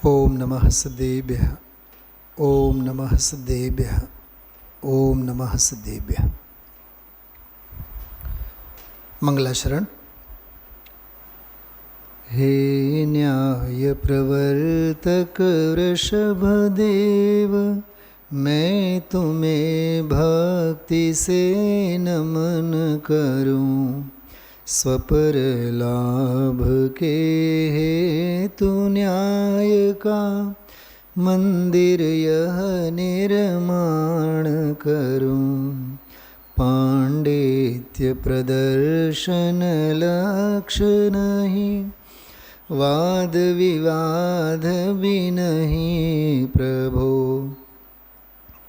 ओम नमः सदेभ्यः। ओम नमः सदेभ्यः। ओम नमः सदेभ्यः। मंगलाचरण। हे न्याय प्रवर्तक वृषभदेव, मैं तुम्हें भक्ति से नमन करूं। स्वपर लाभ के हेतु न्याय का मंदिर यह निर्माण करूं। पांडित्य प्रदर्शन लक्ष्य नहीं, वाद विवाद भी नहीं प्रभो।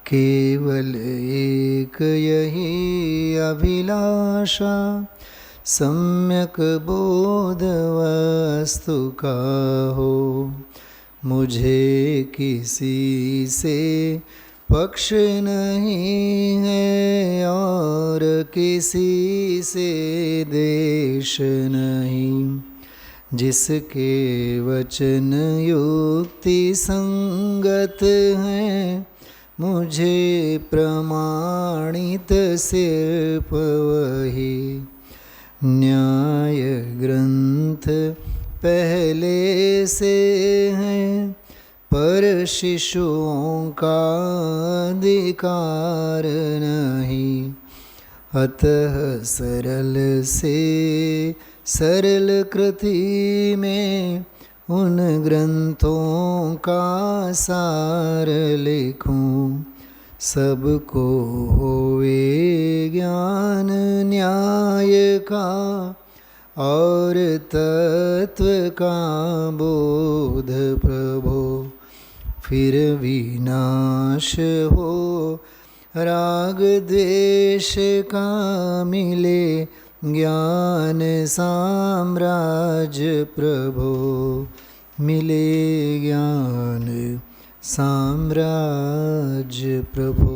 केवल एक यही अभिलाषा, सम्यक बोध वस्तु का हो। मुझे किसी से पक्ष नहीं है और किसी से द्वेष नहीं। जिसके वचन युक्ति संगत हैं, मुझे प्रमाणित सिर्फ वही। न्याय ग्रंथ पहले से हैं, पर शिशुओं का अधिकार नहीं। अतः सरल से सरल कृति में उन ग्रंथों का सार लिखूं। सबको होवे ज्ञान न्याय का और तत्व का बोध प्रभो। फिर विनाश हो राग द्वेष का, मिले ज्ञान साम्राज्य प्रभो। मिले ज्ञान साम्राज्य प्रभो।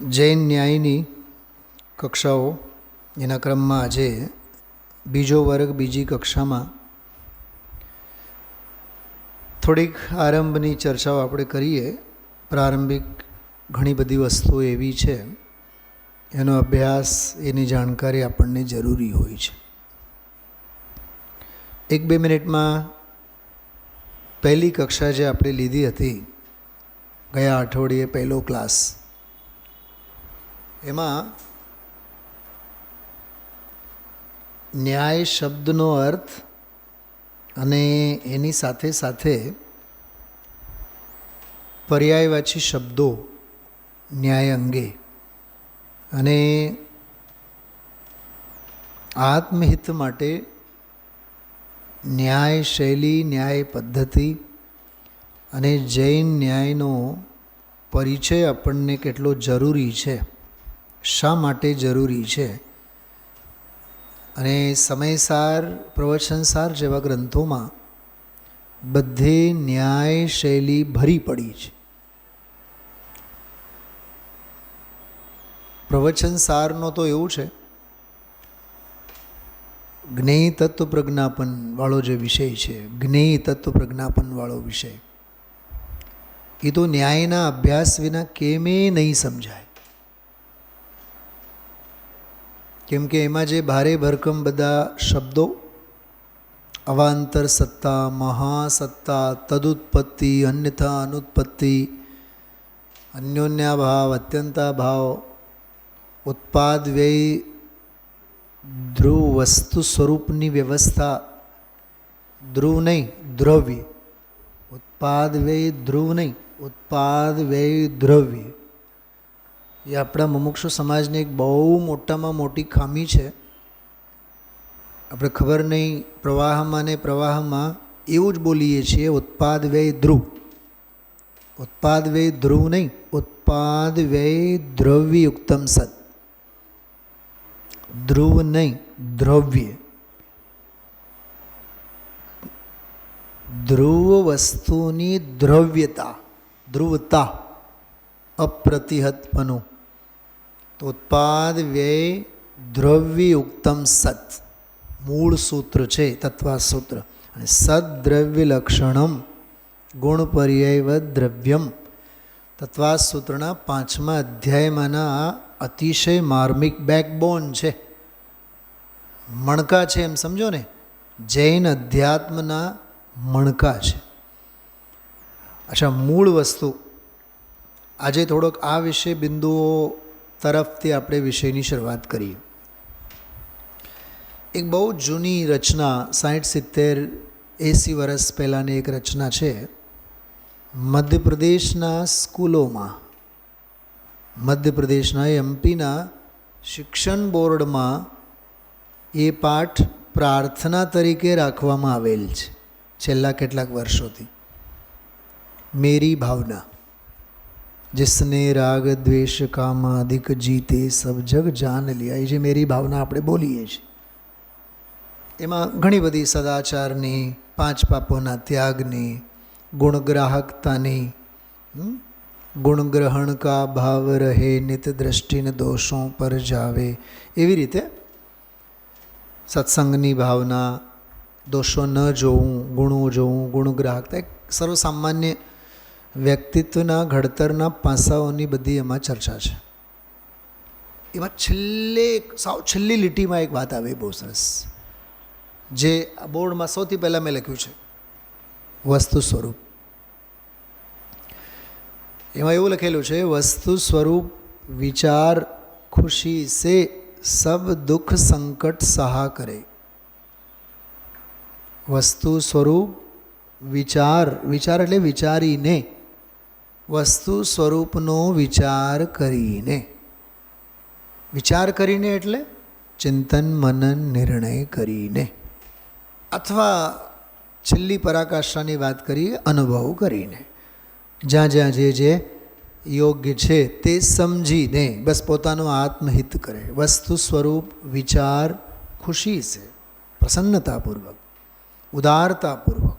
જૈન ન્યાયની કક્ષાઓ એના ક્રમમાં આજે બીજો વર્ગ, બીજી કક્ષામાં થોડીક આરંભની ચર્ચાઓ આપણે કરીએ. પ્રારંભિક ઘણી બધી વસ્તુઓ એવી છે, એનો અભ્યાસ, એની જાણકારી આપણને જરૂરી હોય છે. 1-2 મિનિટમાં પહેલી કક્ષા જે આપણે લીધી હતી ગયા અઠવાડિયે, પહેલો ક્લાસ, એમાં ન્યાય શબ્દનો અર્થ અને એની સાથે સાથે પર્યાયવાચી શબ્દો ન્યાય અંગે અને આત્મહિત માટે ન્યાય શૈલી, ન્યાય પદ્ધતિ અને જૈન ન્યાયનો પરિચય આપણને કેટલો જરૂરી છે, શા માટે જરૂરી છે, અને સમયસાર, પ્રવચનસાર જેવા ગ્રંથોમાં બધે ન્યાય શૈલી ભરી પડી છે. પ્રવચનસારનો તો એવું છે, જ્ઞેય તત્વ પ્રજ્ઞાપનવાળો જે વિષય છે, જ્ઞેય તત્વ પ્રજ્ઞાપનવાળો વિષય, એ તો ન્યાયના અભ્યાસ વિના કેમે નહીં સમજાય. કેમ કે એમાં જે ભારે ભરકમ બધા શબ્દો, અવાંતર સત્તા, મહાસત્તા, તદુત્પત્તિ, અન્યથા અનુત્પત્તિ, અન્યોન્યાભાવ, અત્યંતાભાવ, ઉત્પાદ વ્યય, ધ્રુવ વસ્તુ સ્વરૂપની વ્યવસ્થા, ધ્રુવ નહીં દ્રવ્ય, ઉત્પાદ વ્યય ધ્રુવ નહીં, ઉત્પાદ વ્યય દ્રવ્ય, એ આપણા મુમુક્ષુ સમાજની એક બહુ મોટામાં મોટી ખામી છે. આપણે ખબર નહીં, પ્રવાહમાં ને પ્રવાહમાં એવું જ બોલીએ છીએ, ઉત્પાદ વ્યય ધ્રુવ. ઉત્પાદ વ્યય ધ્રુવ નહીં, ઉત્પાદ વ્યય દ્રવ્યયુક્તમ સત. ધ્રુવ નહીં, દ્રવ્ય. ધ્રુવ વસ્તુની દ્રવ્યતા, ધ્રુવતા, અપ્રતિહતપનું. તો ઉત્પાદ વ્યય દ્રવ્યયુક્તમ સત, મૂળ સૂત્ર છે તત્વા સૂત્ર. અને સદ્દ્રવ્ય લક્ષણમ ગુણ પર્યાયવદ દ્રવ્યમ તત્વા સૂત્રના 5મા અધ્યાયમાંના આ અતિશય માર્મિક બેકબોન છે, મણકા છે, એમ સમજો ને. જૈન અધ્યાત્મના મણકા છે. અચ્છા, મૂળ વસ્તુ આજે થોડોક આ વિષય બિંદુઓ તરફથી આપણે વિષયની શરૂઆત કરીએ. એક બહુ જૂની રચના 60-70-80 વર્ષ પહેલાંની એક રચના છે. મધ્યપ્રદેશના સ્કૂલોમાં, મધ્યપ્રદેશના એમપીના શિક્ષણ બોર્ડમાં એ પાઠ પ્રાર્થના તરીકે રાખવામાં આવેલ છે છેલ્લા કેટલાક વર્ષોથી. મેરી ભાવના, जिसने राग द्वेष काम अधिक जीते सब जग जान लिया, એ જે મેરી ભાવના આપણે બોલીએ છીએ એમાં ઘણી બધી સદાચારની, 5 પાપોના ત્યાગની, ગુણગ્રાહકતાની, ગુણગ્રહણ કા ભાવ રહે નિત દ્રષ્ટિને દોષો પર જાવે, એવી રીતે સત્સંગની ભાવના, દોષો ન જોવું, ગુણો જોવું, ગુણગ્રાહકતા, એક સર્વસામાન્ય વ્યક્તિત્વના ઘડતરના પાસાઓની બધી એમાં ચર્ચા છે. એમાં સાવ છેલ્લી લીટીમાં એક વાત આવે બહુ સરસ, જે આ બોર્ડમાં સૌથી પહેલાં મેં લખ્યું છે, વસ્તુ સ્વરૂપ. એમાં એવું લખેલું છે, વસ્તુ સ્વરૂપ વિચાર ખુશી સે સબ દુઃખ સંકટ સહા કરે. વસ્તુ સ્વરૂપ વિચાર, વિચાર એટલે વિચારીને, વસ્તુ સ્વરૂપનો વિચાર કરીને. વિચાર કરીને એટલે ચિંતન મનન નિર્ણય કરીને, અથવા છેલ્લી પરાકાષ્ઠાની વાત કરીએ, અનુભવ કરીને, જ્યાં જ્યાં જે યોગ્ય છે તે સમજીને બસ પોતાનું આત્મહિત કરે. વસ્તુ સ્વરૂપ વિચાર ખુશી છે, પ્રસન્નતાપૂર્વક, ઉદારતાપૂર્વક,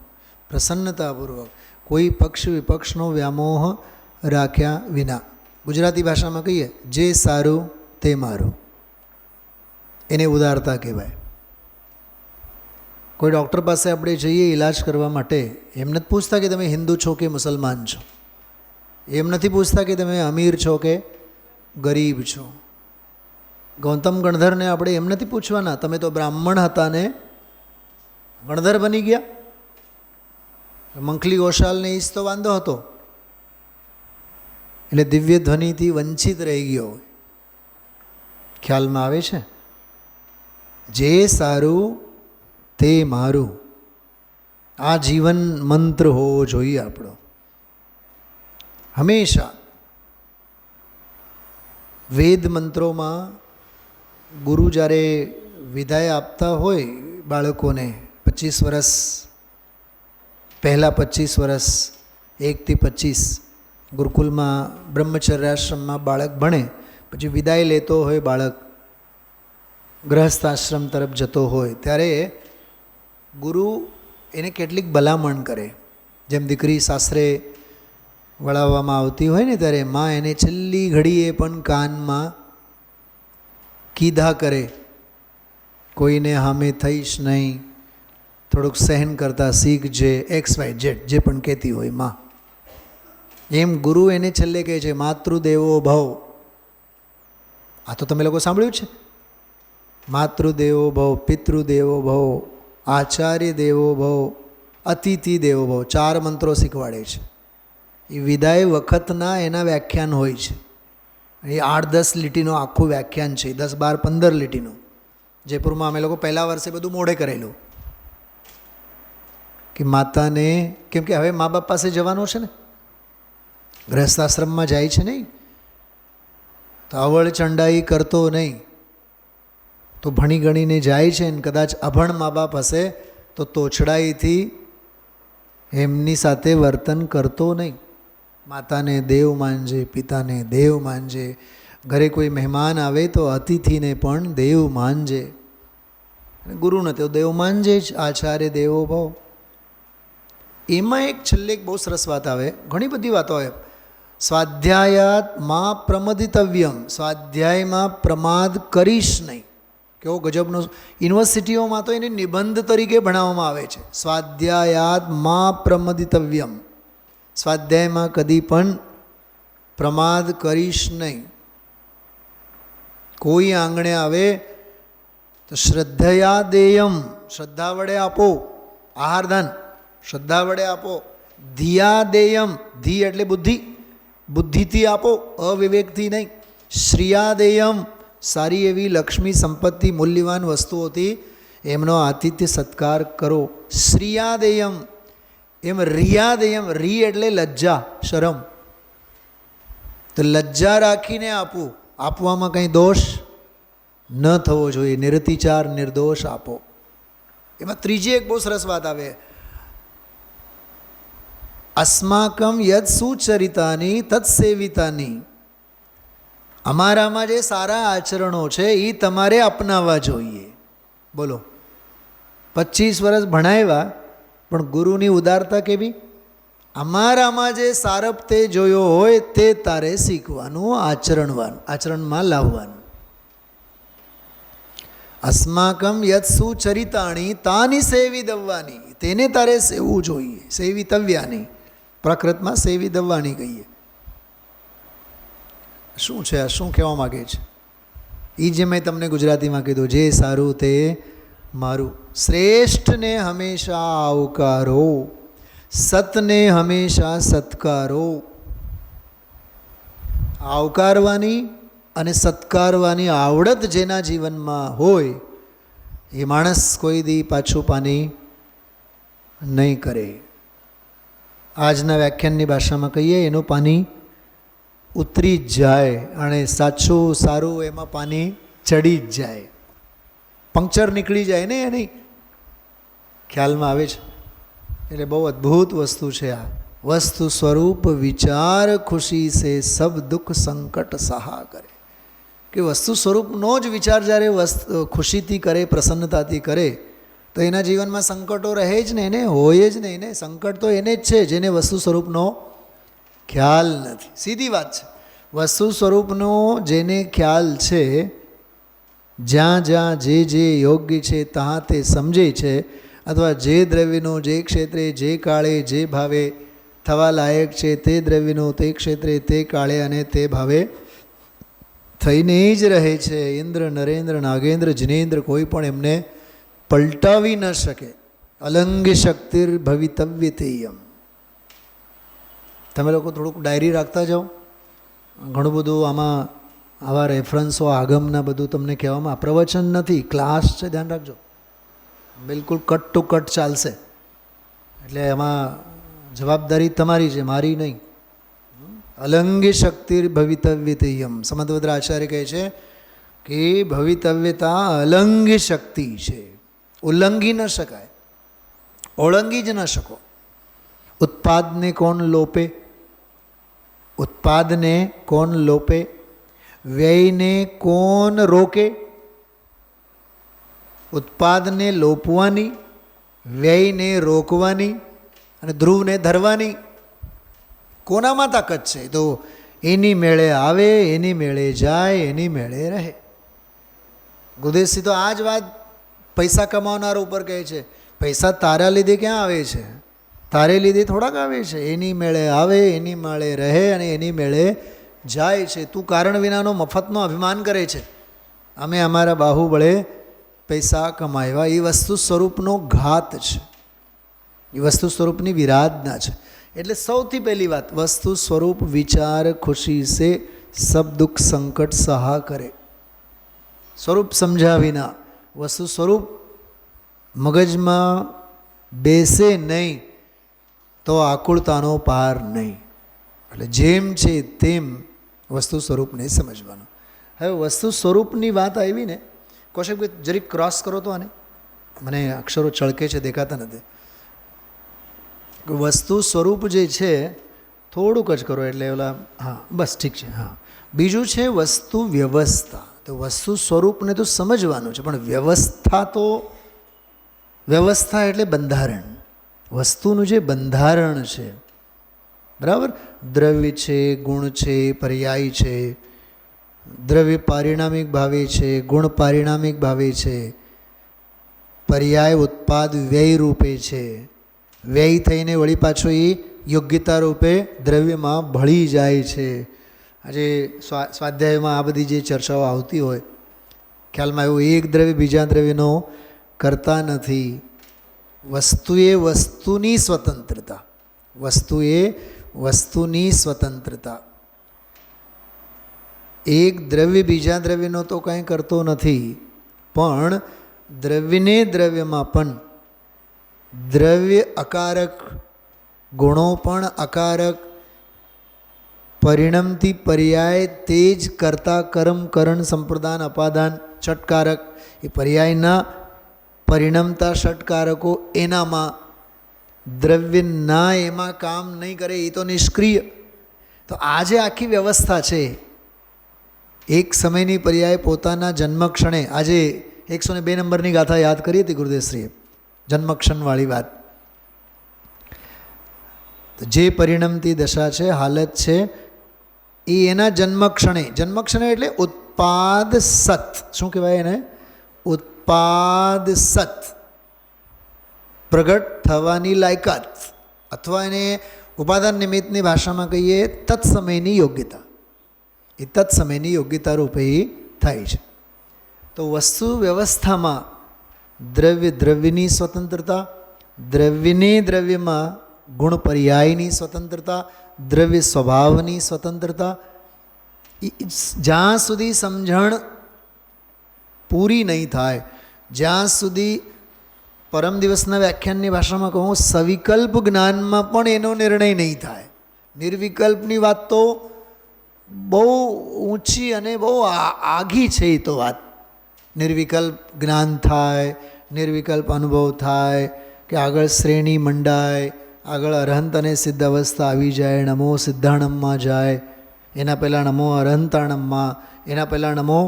પ્રસન્નતાપૂર્વક, કોઈ પક્ષ વિપક્ષનો વ્યામોહ રાખ્યા વિના. ગુજરાતી ભાષામાં કહીએ, જે સારું તે મારું, એને ઉદારતા કહેવાય. કોઈ ડૉક્ટર પાસે આપણે જઈએ ઈલાજ કરવા માટે, એમ નથી પૂછતા કે તમે હિન્દુ છો કે મુસલમાન છો, એમ નથી પૂછતા કે તમે અમીર છો કે ગરીબ છો. ગૌતમ ગણધરને આપણે એમ નથી પૂછવાના, તમે તો બ્રાહ્મણ હતા ને ગણધર બની ગયા. મંખલી ગોશાલને ઈજ તો વાંધો હતો, એટલે દિવ્ય ધ્વનિથી વંચિત રહી ગયો. ખ્યાલમાં આવે છે? જે સારું તે મારું, આ જીવન મંત્ર હોવો જોઈએ આપણો. હંમેશા વેદ મંત્રોમાં ગુરુ જ્યારે વિદાય આપતા હોય બાળકોને, 25 વર્ષ પહેલાં 25 વર્ષ 1 થી 25 ગુરુકુલમાં બ્રહ્મચર્યાશ્રમમાં બાળક ભણે, પછી વિદાય લેતો હોય બાળક, ગૃહસ્થાશ્રમ તરફ જતો હોય, ત્યારે ગુરુ એને કેટલીક ભલામણ કરે. જેમ દીકરી સાસરે વળાવવામાં આવતી હોય ને, ત્યારે માં એને છેલ્લી ઘડીએ પણ કાનમાં કીધા કરે, કોઈને હામે થઈશ નહીં, થોડુંક સહન કરતાં શીખજે, XYZ જે પણ કહેતી હોય માં. એમ ગુરુ એને છેલ્લે કહે છે, માતૃદેવો ભવ. આ તો તમે લોકો સાંભળ્યું છે, માતૃદેવો ભવ, પિતૃદેવો ભવ, આચાર્ય દેવો ભવ, અતિથિ દેવો ભવ. 4 મંત્રો શીખવાડે છે. એ વિદાય વખતના એના વ્યાખ્યાન હોય છે. એ 8-10 લીટીનું આખું વ્યાખ્યાન છે, 10, 12, 15 લીટીનું. જયપુરમાં અમે લોકો પહેલા વર્ષે બધું મોઢે કરેલું કે માતાને, કેમ કે હવે મા બાપ પાસે જવાનો છે ને, ગૃહસ્થાશ્રમમાં જાય છે નહીં, તો અવળ ચંડાઈ કરતો નહીં, તો ભણી ગણીને જાય છે ને કદાચ અભણ મા બાપ હશે તો તોછડાઈથી એમની સાથે વર્તન કરતો નહીં. માતાને દેવ માનજે, પિતાને દેવ માનજે, ઘરે કોઈ મહેમાન આવે તો અતિથિને પણ દેવ માનજે, ગુરુને તો દેવ માનજે જ. આચાર્ય દેવો ભવ. એમાં એક છેલ્લે એક બહુ સરસ વાત આવે, ઘણી બધી વાતો આવે. સ્વાધ્યાયાત માં પ્રમદિતવ્યમ, સ્વાધ્યાયમાં પ્રમાદ કરીશ નહીં, કેવો ગજબનો! યુનિવર્સિટીઓમાં તો એને નિબંધ તરીકે ભણાવવામાં આવે છે. સ્વાધ્યાયાત મા પ્રમદિતવ્યમ, સ્વાધ્યાયમાં કદી પણ પ્રમાદ કરીશ નહીં. કોઈ આંગણે આવે તો શ્રદ્ધયા દેયમ, શ્રદ્ધા વડે આપો. આહારદાન શ્રદ્ધા વડે આપો. ધિયા દેયમ, ધી એટલે બુદ્ધિ, બુદ્ધિથી આપો, અવિવેકથી નહીં. શ્રિયા દેયમ, સારી એવી લક્ષ્મી સંપત્તિ મૂલ્યવાન વસ્તુઓથી એમનો આતિથ્ય સત્કાર કરો. શ્રિયા દેયમ, એમ રિયા દેયમ, રી એટલે લજ્જા, શરમ, તો લજ્જા રાખીને આપવું. આપવામાં કંઈ દોષ ન થવો જોઈએ. નિરતિચાર, નિર્દોષ આપો. એમાં ત્રીજી એક બહુ સરસ વાત આવે, અસ્માકમ યદ સુચરિતાની તત્સેવિતાની, અમારામાં જે સારા આચરણો છે એ તમારે અપનાવવા જોઈએ. બોલો, 25 વર્ષ ભણાવ્યા પણ ગુરુની ઉદારતા કેવી? અમારામાં જે સારપ તે જોયો હોય તે તારે શીખવાનું, આચરણમાં લાવવાનું. અસ્માકમ યદ સુચરિતાણી તાની સેવિતવ્યાની, તેને તારે સેવવું જોઈએ. સેવિતવ્યાની, પ્રકૃતમાં સેવિતવ્યાની કહીએ. શું છે આ? શું કહેવા માગે છે? એ જે મેં તમને ગુજરાતીમાં કીધું, જે સારું તે મારું. શ્રેષ્ઠને હંમેશા આવકારો, સતને હંમેશા સત્કારો. આવકારવાની અને સત્કારવાની આવડત જેના જીવનમાં હોય એ માણસ કોઈ દી પાછું પાની નહીં કરે. આજના વ્યાખ્યાનની ભાષામાં કહીએ, એનું પાણી ઉતરી જ જાય અને સાચું સારું એમાં પાણી ચડી જ જાય. પંક્ચર નીકળી જાય ને એની, ખ્યાલમાં આવે છે. એટલે બહુ અદ્ભુત વસ્તુ છે આ. વસ્તુ સ્વરૂપ વિચાર ખુશી સે સબ દુઃખ સંકટ સહા કરે. કે વસ્તુ સ્વરૂપનો જ વિચાર જ્યારે ખુશીથી કરે, પ્રસન્નતાથી કરે, તો એના જીવનમાં સંકટો રહે જ ને, એને હોય જ નહીં ને. સંકટ તો એને જ છે જેને વસ્તુ સ્વરૂપનો ખ્યાલ નથી. સીધી વાત છે. વસ્તુ સ્વરૂપનો જેને ખ્યાલ છે, જ્યાં જ્યાં જે જે યોગ્ય છે ત્યાં તે સમજે છે, અથવા જે દ્રવ્યનો જે ક્ષેત્રે જે કાળે જે ભાવે થવા લાયક છે તે દ્રવ્યનો તે ક્ષેત્રે તે કાળે અને તે ભાવે થઈને જ રહે છે. ઇન્દ્ર, નરેન્દ્ર, નાગેન્દ્ર, જિનેન્દ્ર કોઈ પણ એમને પલટાવી ન શકે. અલંગ શક્તિર ભવિતવ્યતેયમ. તમે લોકો થોડુંક ડાયરી રાખતા જાઓ. ઘણું બધું આમાં આવા રેફરન્સો આગમના બધું તમને કહેવામાં, પ્રવચન નથી, ક્લાસ છે, ધ્યાન રાખજો. બિલકુલ કટ ટુ કટ ચાલશે. એટલે એમાં જવાબદારી તમારી છે, મારી નહીં. અલંગી શક્તિ ભવિતવ્યતેયમ. સમદ્વદ્ર આચાર્ય કહે છે કે ભવિતવ્યતા અલંગી શક્તિ છે, ઉલ્લંઘી ન શકાય, ઓળંગી જ ન શકો. ઉત્પાદને કોણ લોપે? ઉત્પાદને કોણ લોપે? વ્યયને કોણ રોકે? ઉત્પાદને લોપવાની, વ્યયને રોકવાની અને ધ્રુવને ધરવાની કોનામાં તાકાત છે? તો એની મેળે આવે, એની મેળે જાય, એની મેળે રહે. ગુદેશી તો આ જ વાત પૈસા કમાવનાર ઉપર કહે છે. પૈસા તારા લીધે ક્યાં આવે છે? તારે લીધે થોડાક આવે છે. એની મેળે આવે, એની મેળે રહે અને એની મેળે જાય છે. તું કારણ વિનાનો મફતનો અભિમાન કરે છે. અમે અમારા બાહુબળે પૈસા કમાવ્યા. એ વસ્તુ સ્વરૂપનો ઘાત છે, એ વસ્તુ સ્વરૂપની વિરાધના છે. એટલે સૌથી પહેલી વાત, વસ્તુ સ્વરૂપ વિચાર ખુશી સે સબ દુઃખ સંકટ સહા કરે. સ્વરૂપ સમજ્યા વિના, વસ્તુ સ્વરૂપ મગજમાં બેસે નહીં તો આકુળતાનો પાર નહીં. એટલે જેમ છે તેમ વસ્તુ સ્વરૂપને સમજવાનું. હવે વસ્તુ સ્વરૂપની વાત આવી ને, કૌશિકભાઈ જરીક ક્રોસ કરો તો આને, મને અક્ષરો ચળકે છે, દેખાતા નથી. વસ્તુ સ્વરૂપ જે છે થોડુંક જ કરો એટલે ઓલા, હા બસ ઠીક છે. હા, બીજું છે વસ્તુ વ્યવસ્થા. તો વસ્તુ સ્વરૂપને તો સમજવાનું છે, પણ વ્યવસ્થા તો, વ્યવસ્થા એટલે બંધારણ. વસ્તુનું જે બંધારણ છે, બરાબર, દ્રવ્ય છે, ગુણ છે, પર્યાય છે, દ્રવ્ય પારિણામિક ભાવે છે, ગુણ પારિણામિક ભાવે છે, પર્યાય ઉત્પાદ વ્યય રૂપે છે. વ્યય થઈને વળી પાછો એ યોગ્યતા રૂપે દ્રવ્યમાં ભળી જાય છે. આજે સ્વાધ્યાયમાં આ બધી જે ચર્ચાઓ આવતી હોય, ખ્યાલમાં એવું એક દ્રવ્ય બીજા દ્રવ્યનો કરતા નથી. વસ્તુએ વસ્તુની સ્વતંત્રતા, વસ્તુએ વસ્તુની સ્વતંત્રતા. એક દ્રવ્ય બીજા દ્રવ્યનો તો કંઈ કરતો નથી, પણ દ્રવ્યને દ્રવ્યમાં પણ દ્રવ્ય અકારક, ગુણો પણ અકારક, પરિણમતી પર્યાય તે જ કર્તા કર્મ કરણ સંપ્રદાન અપાદાન ષટકારક, એ પર્યાયના પરિણમતા ષટકારકો એનામાં, દ્રવ્યના એમાં કામ નહીં કરે, એ તો નિષ્ક્રિય. તો આ જે આખી વ્યવસ્થા છે, એક સમયની પર્યાય પોતાના જન્મક્ષણે, આજે 102 નંબરની ગાથા યાદ કરી હતી ગુરુદેવશ્રીએ, જન્મક્ષણવાળી વાત. તો જે પરિણમતી દશા છે, હાલત છે, એ એના જન્મક્ષણે એટલે ઉત્પાદ સત. શું કહેવાય એને? ઉત્પાદ સત, પ્રગટ થવાની લાયકાત, અથવા એને ઉપાદાન નિમિત્તની ભાષામાં કહીએ તત્સમયની યોગ્યતા. એ તત્સમયની યોગ્યતા રૂપે થાય છે. તો વસ્તુ વ્યવસ્થામાં દ્રવ્યની સ્વતંત્રતા, દ્રવ્યને દ્રવ્યમાં ગુણ પર્યાયની સ્વતંત્રતા, દ્રવ્ય સ્વભાવની સ્વતંત્રતા, જ્યાં સુધી સમજણ પૂરી નહીં થાય, જ્યાં સુધી પરમ દિવસના વ્યાખ્યાનની ભાષામાં કહું, સવિકલ્પ જ્ઞાનમાં પણ એનો નિર્ણય નહીં થાય. નિર્વિકલ્પની વાત તો બહુ ઊંચી અને બહુ આઘી છે. એ તો વાત નિર્વિકલ્પ જ્ઞાન થાય, નિર્વિકલ્પ અનુભવ થાય, કે આગળ શ્રેણી મંડાય, આગળ અરહંત અને સિદ્ધ અવસ્થા આવી જાય, નમો સિદ્ધાણમમાં જાય, એના પહેલાં નમો અરહંતાણમમાં, એના પહેલાં નમો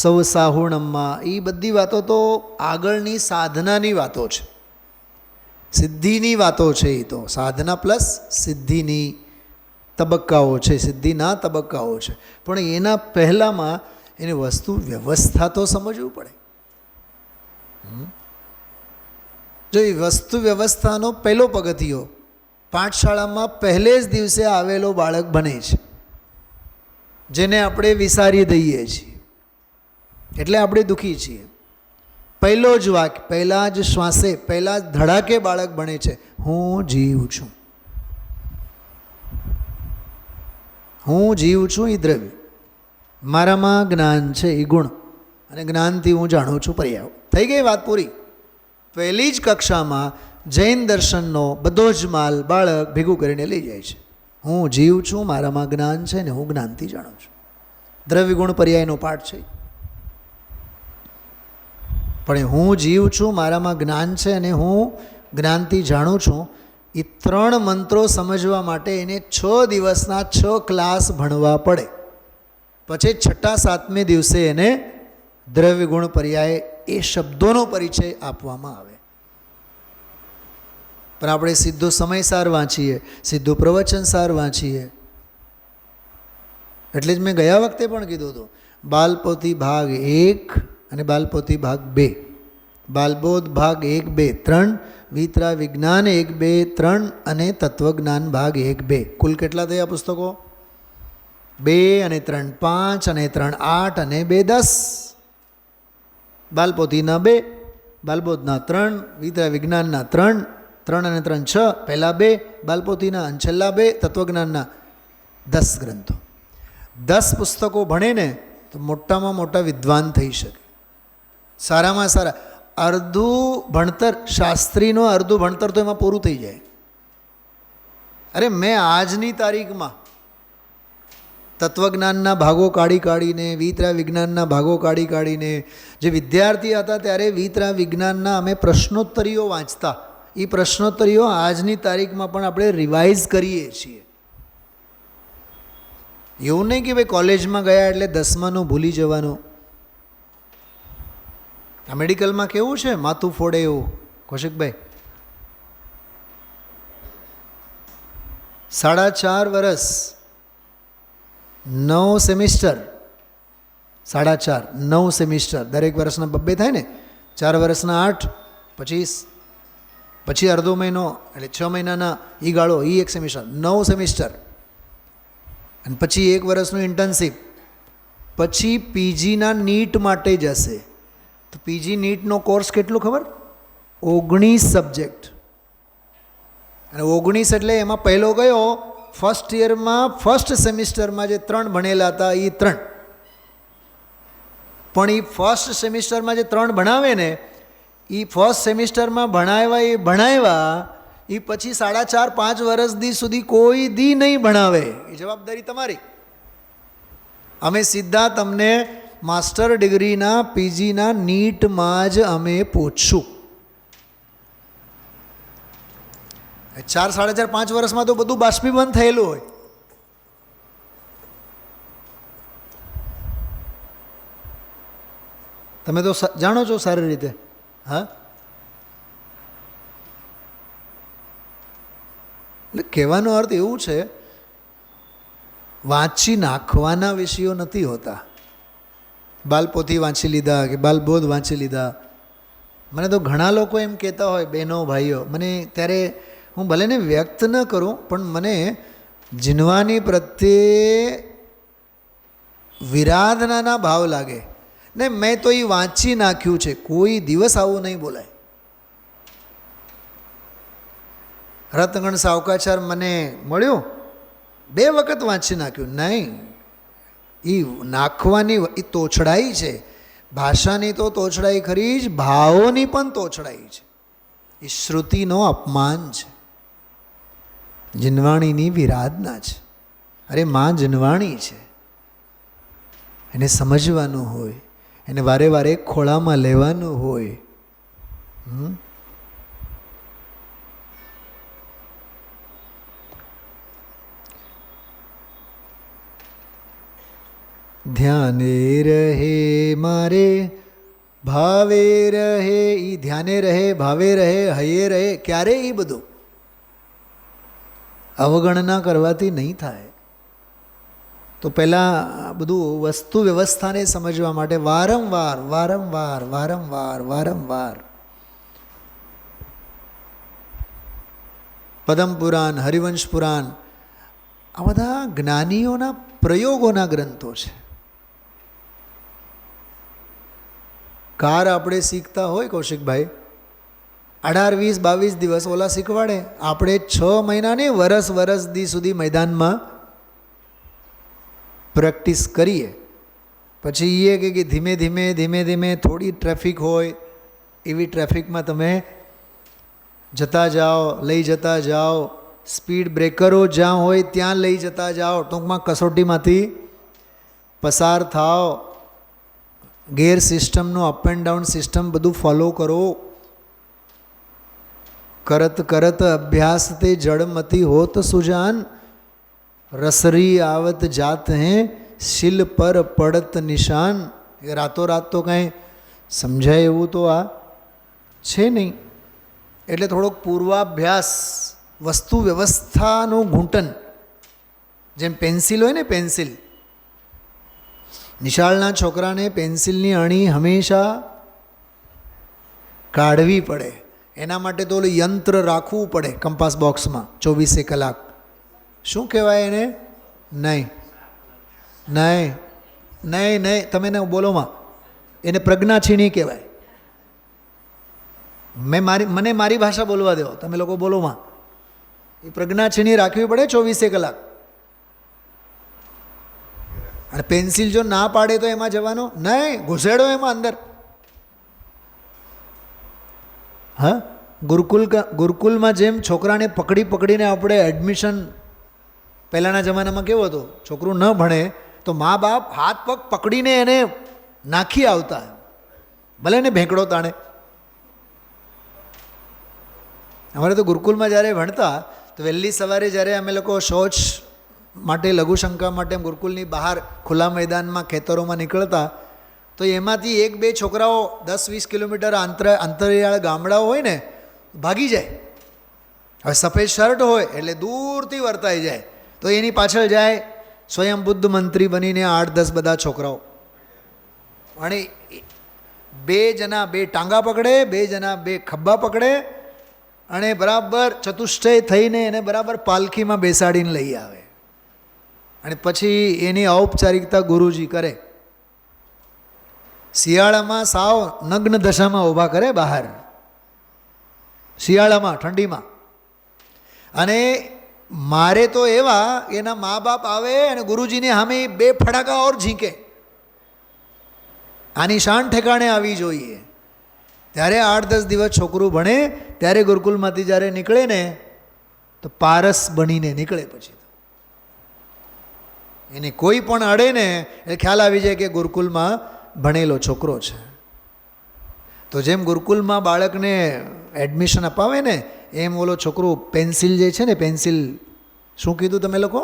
સૌ સાહુણમમાં. એ બધી વાતો તો આગળની સાધનાની વાતો છે, સિદ્ધિની વાતો છે. એ તો સાધના પ્લસ સિદ્ધિની તબક્કાઓ છે, સિદ્ધિના તબક્કાઓ છે. પણ એના પહેલાંમાં એની વસ્તુ વ્યવસ્થા તો સમજવું પડે. જો એ વસ્તુ વ્યવસ્થાનો પહેલો પગથિયો પાઠશાળામાં પહેલે જ દિવસે આવેલો બાળક બને છે, જેને આપણે વિસારી દઈએ છીએ, એટલે આપણે દુઃખી છીએ. પહેલો જ વાક્ય, પહેલાં જ શ્વાસે, પહેલાં જ ધડાકે બાળક બને છે, હું જીવ છું, હું જીવ છું. એ દ્રવ્ય, મારામાં જ્ઞાન છે, એ ગુણ, અને જ્ઞાનથી હું જાણું છું પર્યાય. થઈ ગઈ વાત પૂરી. પહેલી જ કક્ષામાં જૈન દર્શનનો બધો જ માલ બાળક ભેગું કરીને લઈ જાય છે. હું જીવ છું, મારામાં જ્ઞાન છે ને હું જ્ઞાનથી જાણું છું. દ્રવ્ય ગુણ પર્યાયનો પાઠ છે. પણ હું જીવ છું, મારામાં જ્ઞાન છે અને હું જ્ઞાનથી જાણું છું, એ 3 મંત્રો સમજવા માટે એને 6 દિવસના 6 ક્લાસ ભણવા પડે. પછી 6ઠા 7મે દિવસે એને દ્રવ્ય ગુણ પર્યાય એ શબ્દોનો પરિચય આપવામાં આવે. પણ આપણે સીધો સમયસાર વાંચીએ, સીધું પ્રવચનસાર વાંચીએ. એટલે જ મેં ગયા વખતે પણ કીધું હતું, બાલપોથી ભાગ 1 અને બાલપોથી ભાગ 2, બાલબોધ ભાગ 1, 2, 3, વિતરા વિજ્ઞાન 1, 2, 3 અને તત્વજ્ઞાન ભાગ 1, 2. કુલ કેટલા થયા પુસ્તકો? 2 અને 3 5 અને 3 8 અને 2 10. બાલપોથીના 2, બાલબોધના 3, વિતરા વિજ્ઞાનના 3, 3 અને 3 6, પહેલા 2 બાલપોથીના અને છેલ્લા 2 તત્વજ્ઞાનના. 10 ગ્રંથો, 10 પુસ્તકો ભણે ને તો મોટામાં મોટા વિદ્વાન થઈ શકે. સારામાં સારા અડધું ભણતર, શાસ્ત્રીનું અડધું ભણતર તો એમાં પૂરું થઈ જાય. અરે મેં આજની તારીખમાં તત્વજ્ઞાનના ભાગો કાઢીને, વિતરા વિજ્ઞાનના ભાગો કાઢીને, જે વિદ્યાર્થી હતા ત્યારે વિતરા વિજ્ઞાનના અમે પ્રશ્નોત્તરીઓ વાંચતા. એ પ્રશ્નોત્તરીઓ આજની તારીખમાં પણ આપણે રિવાઇઝ કરીએ છીએ. એવું નહીં કે ભાઈ કોલેજમાં ગયા એટલે 10માનું ભૂલી જવાનું. આ મેડિકલમાં કેવું છે, માથું ફોડે એવું. કૌશિકભાઈ, 4.5 વર્ષ, 9 સેમિસ્ટર, 4.5 9 સેમિસ્ટર, દરેક વર્ષના 2 થાય ને, 4 વર્ષના 8, પછી અડધો મહિનો એટલે 6 મહિનાના એ ગાળો, એ એક સેમિસ્ટર, 9 સેમિસ્ટર, અને પછી 1 વર્ષનું ઇન્ટર્નશીપ, પછી પીજીના નીટ માટે જશે. તો પીજી નીટનો કોર્સ કેટલો ખબર? 19 સબ્જેક્ટ. અને 19 એટલે એમાં પહેલો કયો? ફર્સ્ટ યરમાં ફર્સ્ટ સેમિસ્ટરમાં જે 3 ભણેલા હતા એ 3. પણ એ ફર્સ્ટ સેમિસ્ટરમાં જે 3 ભણાવે ને, એ ફર્સ્ટ સેમિસ્ટરમાં ભણાવ્યા એ પછી 4.5 વર્ષ સુધી કોઈ દી નહીં ભણાવે. એ જવાબદારી તમારી. અમે સીધા તમને માસ્ટર ડિગ્રીના પીજીના નીટમાં જ અમે પૂછશું. 4 4.5 5 વર્ષમાં તો બધું બાષ્પીભવન થયેલું હોય. તમે તો જાણો છો સારી રીતે. હા, એટલે કહેવાનો અર્થ એવું છે, વાંચી નાખવાના વિષયો નથી હોતા. બાલપોથી વાંચી લીધા કે બાલબોધ વાંચી લીધા. મને તો ઘણા લોકો એમ કહેતા હોય, બહેનો ભાઈઓ, મને ત્યારે હું ભલે ને વ્યક્ત ન કરું, પણ મને જીનવાની પ્રત્યે વિરાધનાના ભાવ લાગે ને. મેં તો એ વાંચી નાખ્યું છે, કોઈ દિવસ આવું નહીં બોલાય. રતનગણ સાવકાચાર મને મળ્યો, 2 વખત વાંચી નાખ્યું. નહીં, એ નાખવાની એ તોછડાઈ છે. ભાષાની તો તોછડાઈ ખરી જ, ભાવોની પણ તોછડાઈ છે. એ શ્રુતિનો અપમાન છે, જીનવાણીની વિરાધના છે. અરે માં જીનવાણી છે, એને સમજવાનું હોય, એને વારે વારે ખોળામાં લેવાનું હોય. ધ્યાને રહે મારે ભાવે રહે. એ ધ્યાને રહે, ભાવે રહે, હૈયે રહે. ક્યારે? એ બધું અવગણના કરવાથી નહીં થાય. તો પહેલાં બધું વસ્તુ વ્યવસ્થાને સમજવા માટે વારંવાર વારંવાર વારંવાર વારંવાર પદમ પુરાણ, હરિવંશ પુરાણ, આ બધા જ્ઞાનીઓના પ્રયોગોના ગ્રંથો છે. કાર આપણે શીખતા હોય કૌશિકભાઈ, 18 20 22 દિવસ ઓલા શીખવાડે, આપણે 6 મહિના ને વરસ સુધી મેદાનમાં પ્રેક્ટિસ કરીએ. પછી એ કે ધીમે ધીમે ધીમે ધીમે થોડી ટ્રાફિક હોય એવી ટ્રાફિકમાં તમે જતા જાઓ, લઈ જતા જાઓ. સ્પીડ બ્રેકરો જ્યાં હોય ત્યાં લઈ જતા જાઓ. ટૂંકમાં કસોટીમાંથી પસાર થાઓ. ગેર સિસ્ટમનું અપ એન્ડ ડાઉન સિસ્ટમ બધું ફોલો કરો. કરત કરત અભ્યાસ તે જડમતી હોત સુજાન, રસરી આવત જાત હે શિલ પર પડત નિશાન. એ રાતોરાત તો કાંઈ સમજાય એવું તો આ છે નહીં. એટલે થોડોક પૂર્વાભ્યાસ, વસ્તુ વ્યવસ્થાનું ઘૂંટન, જેમ પેન્સિલ હોય ને, પેન્સિલ, નિશાળના છોકરાને પેન્સિલની અણી હંમેશા કાઢવી પડે. એના માટે તો ઓલું યંત્ર રાખવું પડે કંપાસ બોક્સમાં 24 કલાક. શું કહેવાય એને? નહીં નહીં નહીં નહીં, તમે ને બોલોમાં, એને પ્રજ્ઞાછીણી કહેવાય. મને મારી ભાષા બોલવા દો, તમે લોકો બોલોમાં. એ પ્રજ્ઞાછીણી રાખવી પડે 24 કલાક. અને પેન્સિલ જો ના પાડે તો એમાં જવાનો નહીં, ઘૂસેડો એમાં અંદર. હા, ગુરુકુલમાં જેમ છોકરાને પકડીને આપણે એડમિશન, પહેલાંના જમાનામાં કેવું હતું, છોકરું ન ભણે તો મા બાપ હાથ પગ પકડીને એને નાખી આવતા, ભલે ને ભેંકડો તાણે. અમારે તો ગુરુકુલમાં જ્યારે ભણતા તો વહેલી સવારે જ્યારે અમે લોકો શૌચ માટે, લઘુશંકા માટે ગુરુકુલની બહાર ખુલ્લા મેદાનમાં ખેતરોમાં નીકળતા, તો એમાંથી 1-2 છોકરાઓ 10-20 કિલોમીટર અંતરિયાળ ગામડાઓ હોય ને, ભાગી જાય. હવે સફેદ શર્ટ હોય એટલે દૂરથી વર્તાઈ જાય, તો એની પાછળ જાય સ્વયં બુદ્ધ મંત્રી બનીને 8-10 બધા છોકરાઓ. અને બે જણા બે ટાંગા પકડે, બે જણા બે ખભા પકડે અને બરાબર ચતુષ્ટય થઈને એને બરાબર પાલખીમાં બેસાડીને લઈ આવે અને પછી એની ઔપચારિકતા ગુરુજી કરે. શિયાળામાં સાવ નગ્ન દશામાં ઊભા કરે બહાર, શિયાળામાં ઠંડીમાં. અને મારે તો એવા એના મા બાપ આવે અને ગુરુજીને સામે બે ફટાકા ઓર ઝીંકે, આની શાન ઠેકાણે આવી જોઈએ. ત્યારે 8-10 દિવસ છોકરું ભણે, ત્યારે ગુરુકુલમાંથી જ્યારે નીકળે ને તો પારસ બનીને નીકળે. પછી એને કોઈ પણ અડે ને એટલે ખ્યાલ આવી જાય કે ગુરુકુલમાં ભણેલો છોકરો છે. તો જેમ ગુરુકુલમાં બાળકને એડમિશન અપાવે ને એમ ઓલો છોકરો પેન્સિલ જે છે ને, પેન્સિલ શું કીધું તમે લોકો?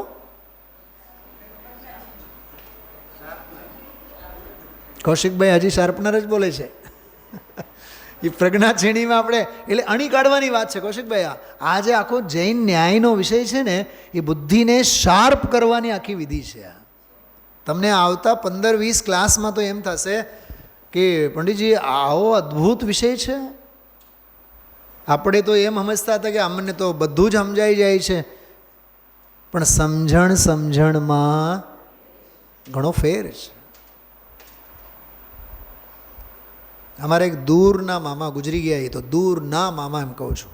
કૌશિકભાઈ હજી શાર્પનર જ બોલે છે. એ પ્રજ્ઞા શ્રેણીમાં આપણે એટલે અણી કાઢવાની વાત છે કૌશિકભાઈ. આ જે આખો જૈન ન્યાયનો વિષય છે ને એ બુદ્ધિને શાર્પ કરવાની આખી વિધિ છે. તમને આવતા 15-20 ક્લાસમાં તો એમ થશે કે પંડિતજી આવો અદ્ભુત વિષય છે. આપણે તો એમ સમજતા હતા કે અમને તો બધું જ સમજાઈ જાય છે, પણ સમજણમાં ઘણો ફેર છે. અમારા એક દૂરના મામા ગુજરી ગયા, એ તો દૂરના મામા એમ કહું છું.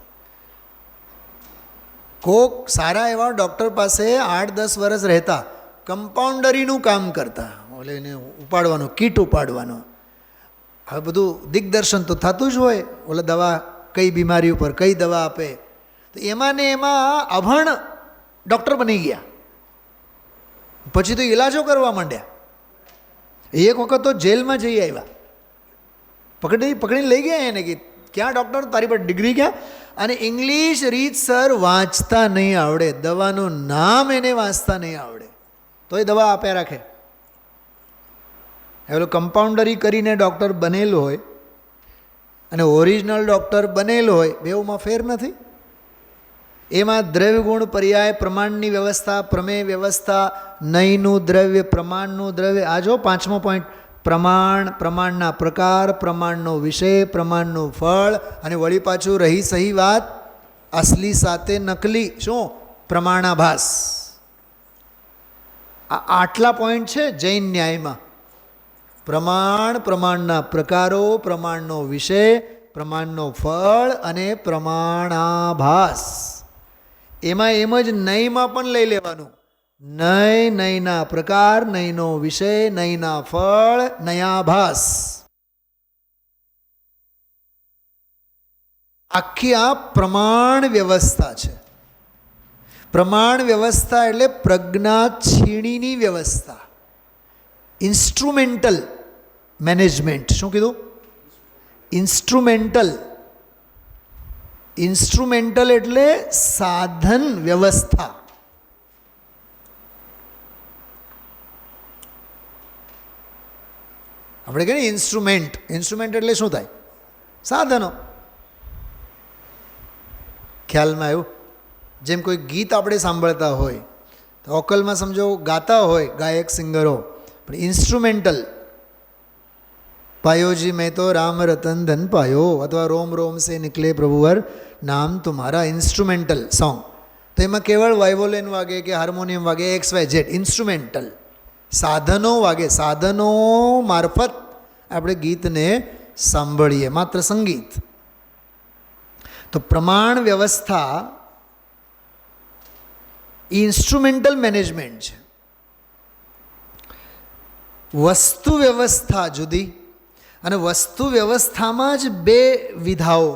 કોક સારા એવા ડૉક્ટર પાસે 8-10 વર્ષ રહેતા, કમ્પાઉન્ડરીનું કામ કરતા, ઓલે એને ઉપાડવાનો, કીટ ઉપાડવાનો. હવે બધું દિગ્દર્શન તો થતું જ હોય, ઓલે દવા કઈ બીમારી ઉપર કઈ દવા આપે. તો એમાં ને એમાં અભણ ડૉક્ટર બની ગયા. પછી તો ઈલાજો કરવા માંડ્યા. એક વખત તો જેલમાં જઈ આવ્યા, પકડીને લઈ ગયા એને કે ક્યાં ડૉક્ટર, તારી પર ડિગ્રી ક્યાં? અને ઇંગ્લિશ રીતસર વાંચતા નહીં આવડે, દવાનું નામ એને વાંચતા નહીં આવડે, તો એ દવા આપ્યા રાખે. હવે કમ્પાઉન્ડરી કરીને ડૉક્ટર બનેલો હોય અને ઓરિજિનલ ડૉક્ટર બનેલો હોય, બેઉમાં ફેર નથી. એમાં દ્રવ્ય ગુણ પર્યાય પ્રમાણની વ્યવસ્થા, પ્રમેય વ્યવસ્થા, નયનું દ્રવ્ય, પ્રમાણનું દ્રવ્ય. આ જો 5મો પોઈન્ટ, પ્રમાણ, પ્રમાણના પ્રકાર, પ્રમાણનો વિષય, પ્રમાણનું ફળ, અને વળી પાછું રહી સહી વાત, અસલી સાથે નકલી, શું? પ્રમાણાભાસ. આ આટલા પોઈન્ટ છે જૈન ન્યાયમાં. પ્રમાણ, પ્રમાણના પ્રકારો, પ્રમાણનો વિષય, પ્રમાણનો ફળ અને પ્રમાણાભાસ. એમાં એમ જ નયમાં પણ લઈ લેવાનું. નય, નયના પ્રકાર, નયનો વિષય, નયના ફળ, નયાભાસ. આખી આ પ્રમાણ વ્યવસ્થા છે. પ્રમાણ વ્યવસ્થા એટલે પ્રજ્ઞા છીણીની વ્યવસ્થા, ઇન્સ્ટ્રુમેન્ટલ મેનેજમેન્ટ. શું કીધું? ઇન્સ્ટ્રુમેન્ટલ. ઇન્સ્ટ્રુમેન્ટલ એટલે સાધન વ્યવસ્થા. આપણે કહીએ ઇન્સ્ટ્રુમેન્ટ, ઇન્સ્ટ્રુમેન્ટ એટલે શું થાય? સાધનો. ખ્યાલમાં આવ્યું? જેમ કોઈ ગીત આપણે સાંભળતા હોય તો ઓકલમાં સમજો ગાતા હોય ગાયક સિંગરો, પણ ઇન્સ્ટ્રુમેન્ટલ. પાયોજી મેં તો રામ રતન ધન પાયો, અથવા રોમ રોમ સે નિકલે પ્રભુવર નામ તુમ્હારા, ઇન્સ્ટ્રુમેન્ટલ સોંગ. તો એમાં કેવળ વાયોલિન વાગે કે હાર્મોનિયમ વાગે, XYZ, ઇન્સ્ટ્રુમેન્ટલ. સાધનો વાગે, સાધનો મારફત આપણે ગીતને સાંભળીએ, માત્ર સંગીત. તો પ્રમાણ વ્યવસ્થા ઇન્સ્ટ્રુમેન્ટલ મેનેજમેન્ટ છે. વસ્તુ વ્યવસ્થા જુદી, અને વસ્તુ વ્યવસ્થામાં જ બે વિધાઓ.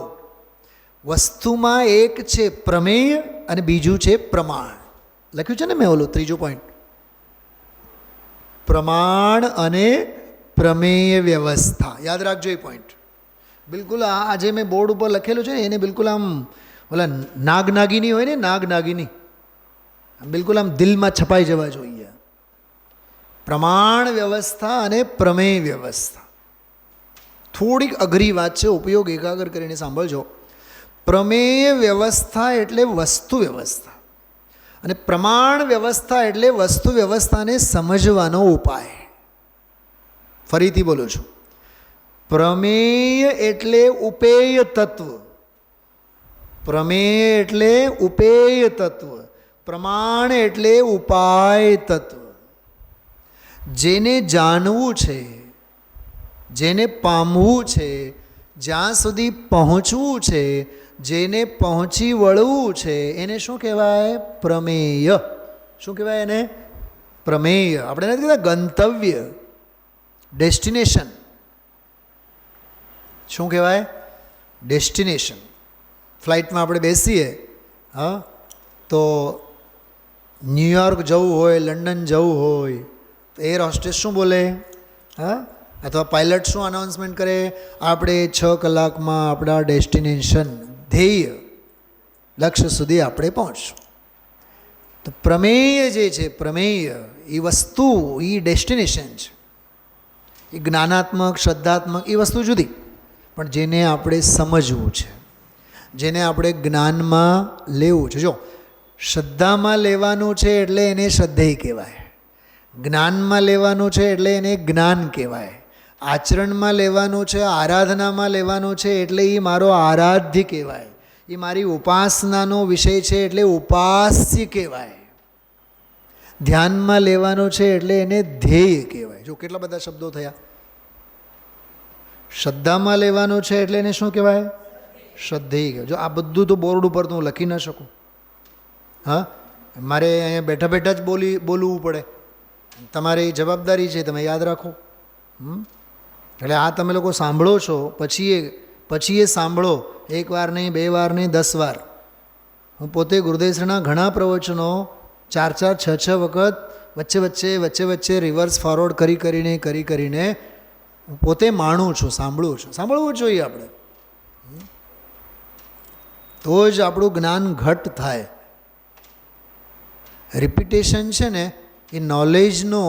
વસ્તુમાં એક છે પ્રમેય અને બીજું છે પ્રમાણ. લખ્યું છે ને મેં ઓલું ત્રીજો પોઈન્ટ, પ્રમાણ અને પ્રમેય વ્યવસ્થા. યાદ રાખજો એ પોઈન્ટ. બિલકુલ આ જે મેં બોર્ડ ઉપર લખેલું છે ને એને બિલકુલ આમ ઓલા નાગનાગીની હોય ને, નાગનાગીની, બિલકુલ આમ દિલમાં છપાઈ જવા જોઈએ. પ્રમાણ વ્યવસ્થા અને પ્રમેય વ્યવસ્થા. થોડીક અઘરી વાત છે, ઉપયોગ એકાગ્ર કરીને સાંભળજો. પ્રમેય વ્યવસ્થા એટલે વસ્તુ વ્યવસ્થા, અને પ્રમાણ વ્યવસ્થા એટલે વસ્તુ વ્યવસ્થાને સમજવાનો ઉપાય. ફરીથી બોલું છું, પ્રમેય એટલે ઉપેય તત્વ, પ્રમેય એટલે ઉપેય તત્વ, પ્રમાણ એટલે ઉપાય તત્વ. જેને જાણવું છે, જેને પામવું છે, જ્યાં સુધી પહોંચવું છે, જેને પહોંચી વળવું છે, એને શું કહેવાય? પ્રમેય. શું કહેવાય એને? પ્રમેય. આપણે નથી કહેતા ગંતવ્ય, ડેસ્ટિનેશન. શું કહેવાય? ડેસ્ટિનેશન. ફ્લાઇટમાં આપણે બેસીએ, હા, તો ન્યૂયોર્ક જવું હોય, લંડન જવું હોય, તો એર હોસ્ટેસ શું બોલે? હા, અથવા પાયલટ શું અનાઉન્સમેન્ટ કરે? આપણે 6 કલાકમાં આપણા ડેસ્ટિનેશન, ધ્યેય, લક્ષ્ય સુધી આપણે પહોંચશું. તો પ્રમેય જે છે, પ્રમેય એ વસ્તુ, એ ડેસ્ટિનેશન છે. એ જ્ઞાનાત્મક, શ્રદ્ધાત્મક એ વસ્તુ જુદી, પણ જેને આપણે સમજવું છે, જેને આપણે જ્ઞાનમાં લેવું છે. જો શ્રદ્ધામાં લેવાનું છે એટલે એને શ્રદ્ધેય કહેવાય, જ્ઞાનમાં લેવાનું છે એટલે એને જ્ઞાન કહેવાય, આચરણમાં લેવાનું છે, આરાધનામાં લેવાનું છે એટલે એ મારો આરાધ્ય કહેવાય, એ મારી ઉપાસનાનો વિષય છે એટલે ઉપાસ્ય કહેવાય, ધ્યાનમાં લેવાનું છે એટલે એને ધ્યેય કહેવાય. જો કેટલા બધા શબ્દો થયા. શ્રદ્ધામાં લેવાનું છે એટલે એને શું કહેવાય? શ્રદ્ધેય કહેવાય. જો આ બધું તો બોર્ડ ઉપર તો હું લખી ન શકું. હા, મારે અહીંયા બેઠા બેઠા જ બોલવું પડે. તમારી જવાબદારી છે, તમે યાદ રાખો. એટલે આ તમે લોકો સાંભળો છો, પછી એ સાંભળો, 1 વાર નહીં, 2 વાર નહીં, 10 વાર. હું પોતે ગુરુદેવશ્રીના ઘણા પ્રવચનો 4-4, 6-6 વખત વચ્ચે રિવર્સ ફોરવર્ડ કરીને હું પોતે માણું છું, સાંભળું છું. સાંભળવું જોઈએ આપણે, તો જ આપણું જ્ઞાન ઘટ થાય. રિપીટેશન છે ને એ નોલેજનો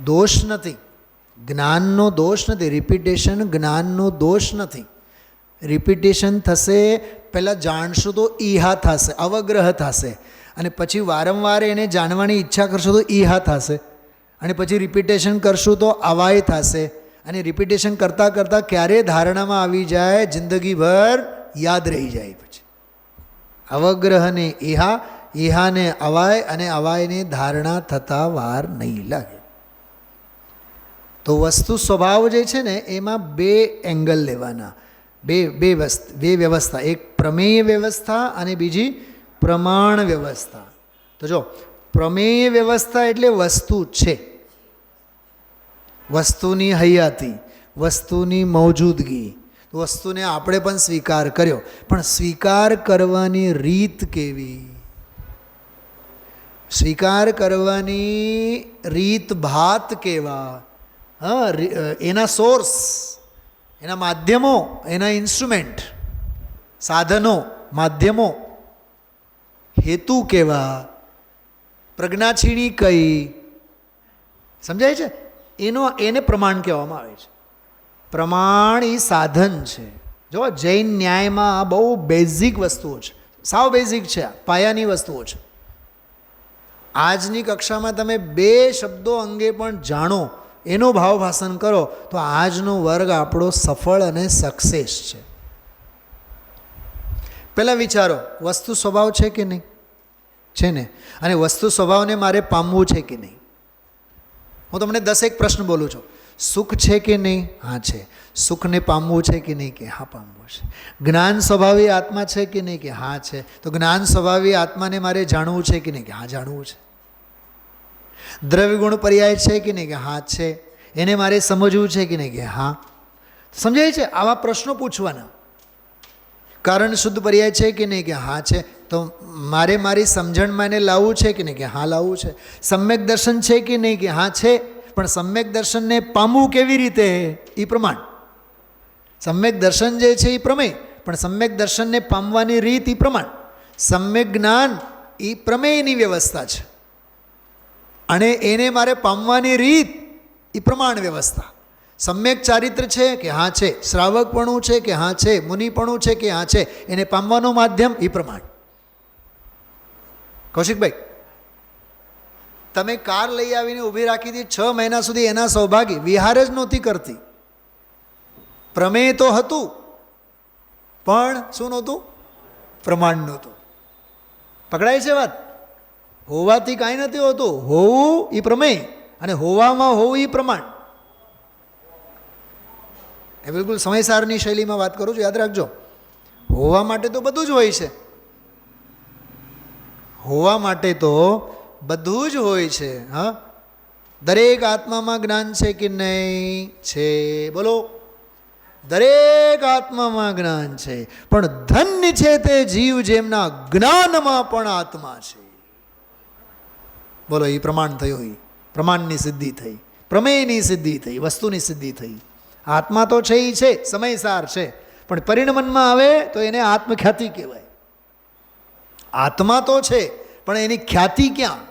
દોષ નથી, જ્ઞાનનો દોષ નથી. રિપીટેશન જ્ઞાનનો દોષ નથી. રિપીટેશન થશે, પહેલાં જાણશું તો ઈહા થશે, અવગ્રહ થશે, અને પછી વારંવાર એને જાણવાની ઈચ્છા કરશો તો ઈહા થશે, અને પછી રિપીટેશન કરશું તો અવાય થશે, અને રિપીટેશન કરતાં કરતાં ક્યારે ધારણામાં આવી જાય, જિંદગીભર યાદ રહી જાય. પછી અવગ્રહને ઈહા, ઈહાને અવાય, અને અવાયને ધારણા થતાં વાર નહીં લાગે. તો વસ્તુ સ્વભાવ જે છે ને એમાં 2 એંગલ લેવાના, બે વ્યવસ્થા, એક પ્રમેય વ્યવસ્થા અને બીજી પ્રમાણ વ્યવસ્થા. તો જો પ્રમેય વ્યવસ્થા એટલે વસ્તુ છે, વસ્તુની હયાતી, વસ્તુની મોજૂદગી, વસ્તુને આપણે પણ સ્વીકાર કર્યો, પણ સ્વીકાર કરવાની રીત કેવી? સ્વીકાર કરવાની રીત ભાત કેવા? હા, એના સોર્સ, એના માધ્યમો, એના ઇન્સ્ટ્રુમેન્ટ, સાધનો, માધ્યમો, હેતુ કેવા, પ્રજ્ઞાછીણી કઈ, સમજાય છે? એને પ્રમાણ કહેવામાં આવે છે. પ્રમાણ એ સાધન છે. જો જૈન ન્યાયમાં આ બહુ બેઝિક વસ્તુઓ છે, સાવ બેઝિક છે, પાયાની વસ્તુઓ છે. આજની કક્ષામાં તમે 2 શબ્દો અંગે પણ જાણો, એનો ભાવ ભાષણ કરો, તો આજનો વર્ગ આપણો સફળ અને સક્સેસ છે. પહેલાં વિચારો, વસ્તુ સ્વભાવ છે કે નહીં? છે ને. અને વસ્તુ સ્વભાવને મારે પામવું છે કે નહીં? હું તમને 10 પ્રશ્ન બોલું છું. સુખ છે કે નહીં? હા છે. સુખને પામવું છે કે નહીં? કે હા, પામવું છે. જ્ઞાન સ્વભાવી આત્મા છે કે નહીં? કે હા છે. તો જ્ઞાન સ્વભાવી આત્માને મારે જાણવું છે કે નહીં? કે હા, જાણવું છે. દ્રવ્ય ગુણ પર્યાય છે કે નહીં? કે હા છે. એને મારે સમજવું છે કે નહીં? કે હા. સમજાય છે? આવા પ્રશ્નો પૂછવાના. કારણ શુદ્ધ પર્યાય છે કે નહીં? કે હા છે. તો મારે મારી સમજણમાં એને લાવવું છે કે નહીં? કે હા, લાવવું છે. સમ્યક દર્શન છે કે નહીં? કે હા છે. પણ સમ્યક દર્શનને પામવું કેવી રીતે? એ પ્રમાણ. સમ્યક દર્શન જે છે એ પ્રમેય, પણ સમ્યક દર્શનને પામવાની રીત એ પ્રમાણ. સમ્યક જ્ઞાન એ પ્રમેયની વ્યવસ્થા છે, અને એને મારે પામવાની રીત એ પ્રમાણ વ્યવસ્થા. સમ્યક ચારિત્ર છે કે હા છે, શ્રાવકપણું છે કે હા છે, મુનિપણું છે કે હા છે, એને પામવાનું માધ્યમ એ પ્રમાણ. કૌશિકભાઈ, તમે કાર લઈ આવીને ઊભી રાખી હતી, 6 મહિના સુધી એના સૌભાગી વિહાર જ નહોતી કરતી. પ્રમેય તો હતું, પણ શું નહોતું? પ્રમાણ નહોતું. પકડાય છે વાત? હોવાથી કાંઈ નથી હોતું. હોવું એ પ્રમેય અને હોવામાં હોવું એ પ્રમાણ. એ બિલકુલ સમયસારની શૈલીમાં વાત કરું છું, યાદ રાખજો. હોવા માટે તો બધું જ હોય છે. હોવા માટે તો બધું જ હોય છે. હા, દરેક આત્મામાં જ્ઞાન છે કે નહીં? છે. બોલો, દરેક આત્મામાં જ્ઞાન છે. પણ ધન્ય છે તે જીવ જેમના જ્ઞાનમાં પણ આત્મા છે. બોલો, એ પ્રમાણ થયું. એ પ્રમાણની સિદ્ધિ થઈ, પ્રમેયની સિદ્ધિ થઈ, વસ્તુની સિદ્ધિ થઈ. આત્મા તો છે, એ છે, સમયસાર છે, પણ પરિણમનમાં આવે તો એને આત્મખ્યાતિ કહેવાય. આત્મા તો છે, પણ એની ખ્યાતિ ક્યાં?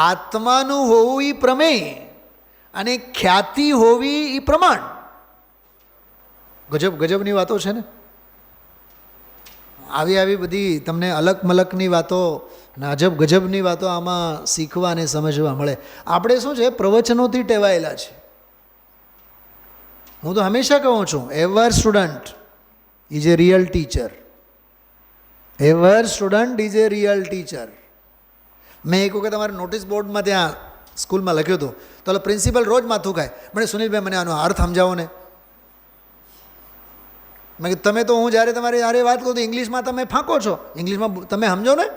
આત્માનું હોવું એ પ્રમેય અને ખ્યાતિ હોવી એ પ્રમાણ. ગજબ ગજબની વાતો છે ને. આવી બધી તમને અલગ મલકની વાતો અને અજબ ગજબની વાતો આમાં શીખવા અને સમજવા મળે. આપણે શું છે, પ્રવચનોથી ટેવાયેલા છે. હું તો હંમેશા કહું છું, ever student is A real teacher. Ever student is A real teacher. મેં એક વખત તમારા નોટિસ બોર્ડમાં ત્યાં સ્કૂલમાં લખ્યું હતું, તો પ્રિન્સિપલ રોજ માથું ખાય, મને સુનિલભાઈ મને આનો અર્થ સમજાવો ને. મેં કીધું તમે તો હું જ્યારે તમારે યારે વાત કરું તો ઇંગ્લિશમાં તમે ફાંકો છો, ઇંગ્લિશમાં તમે સમજો ને.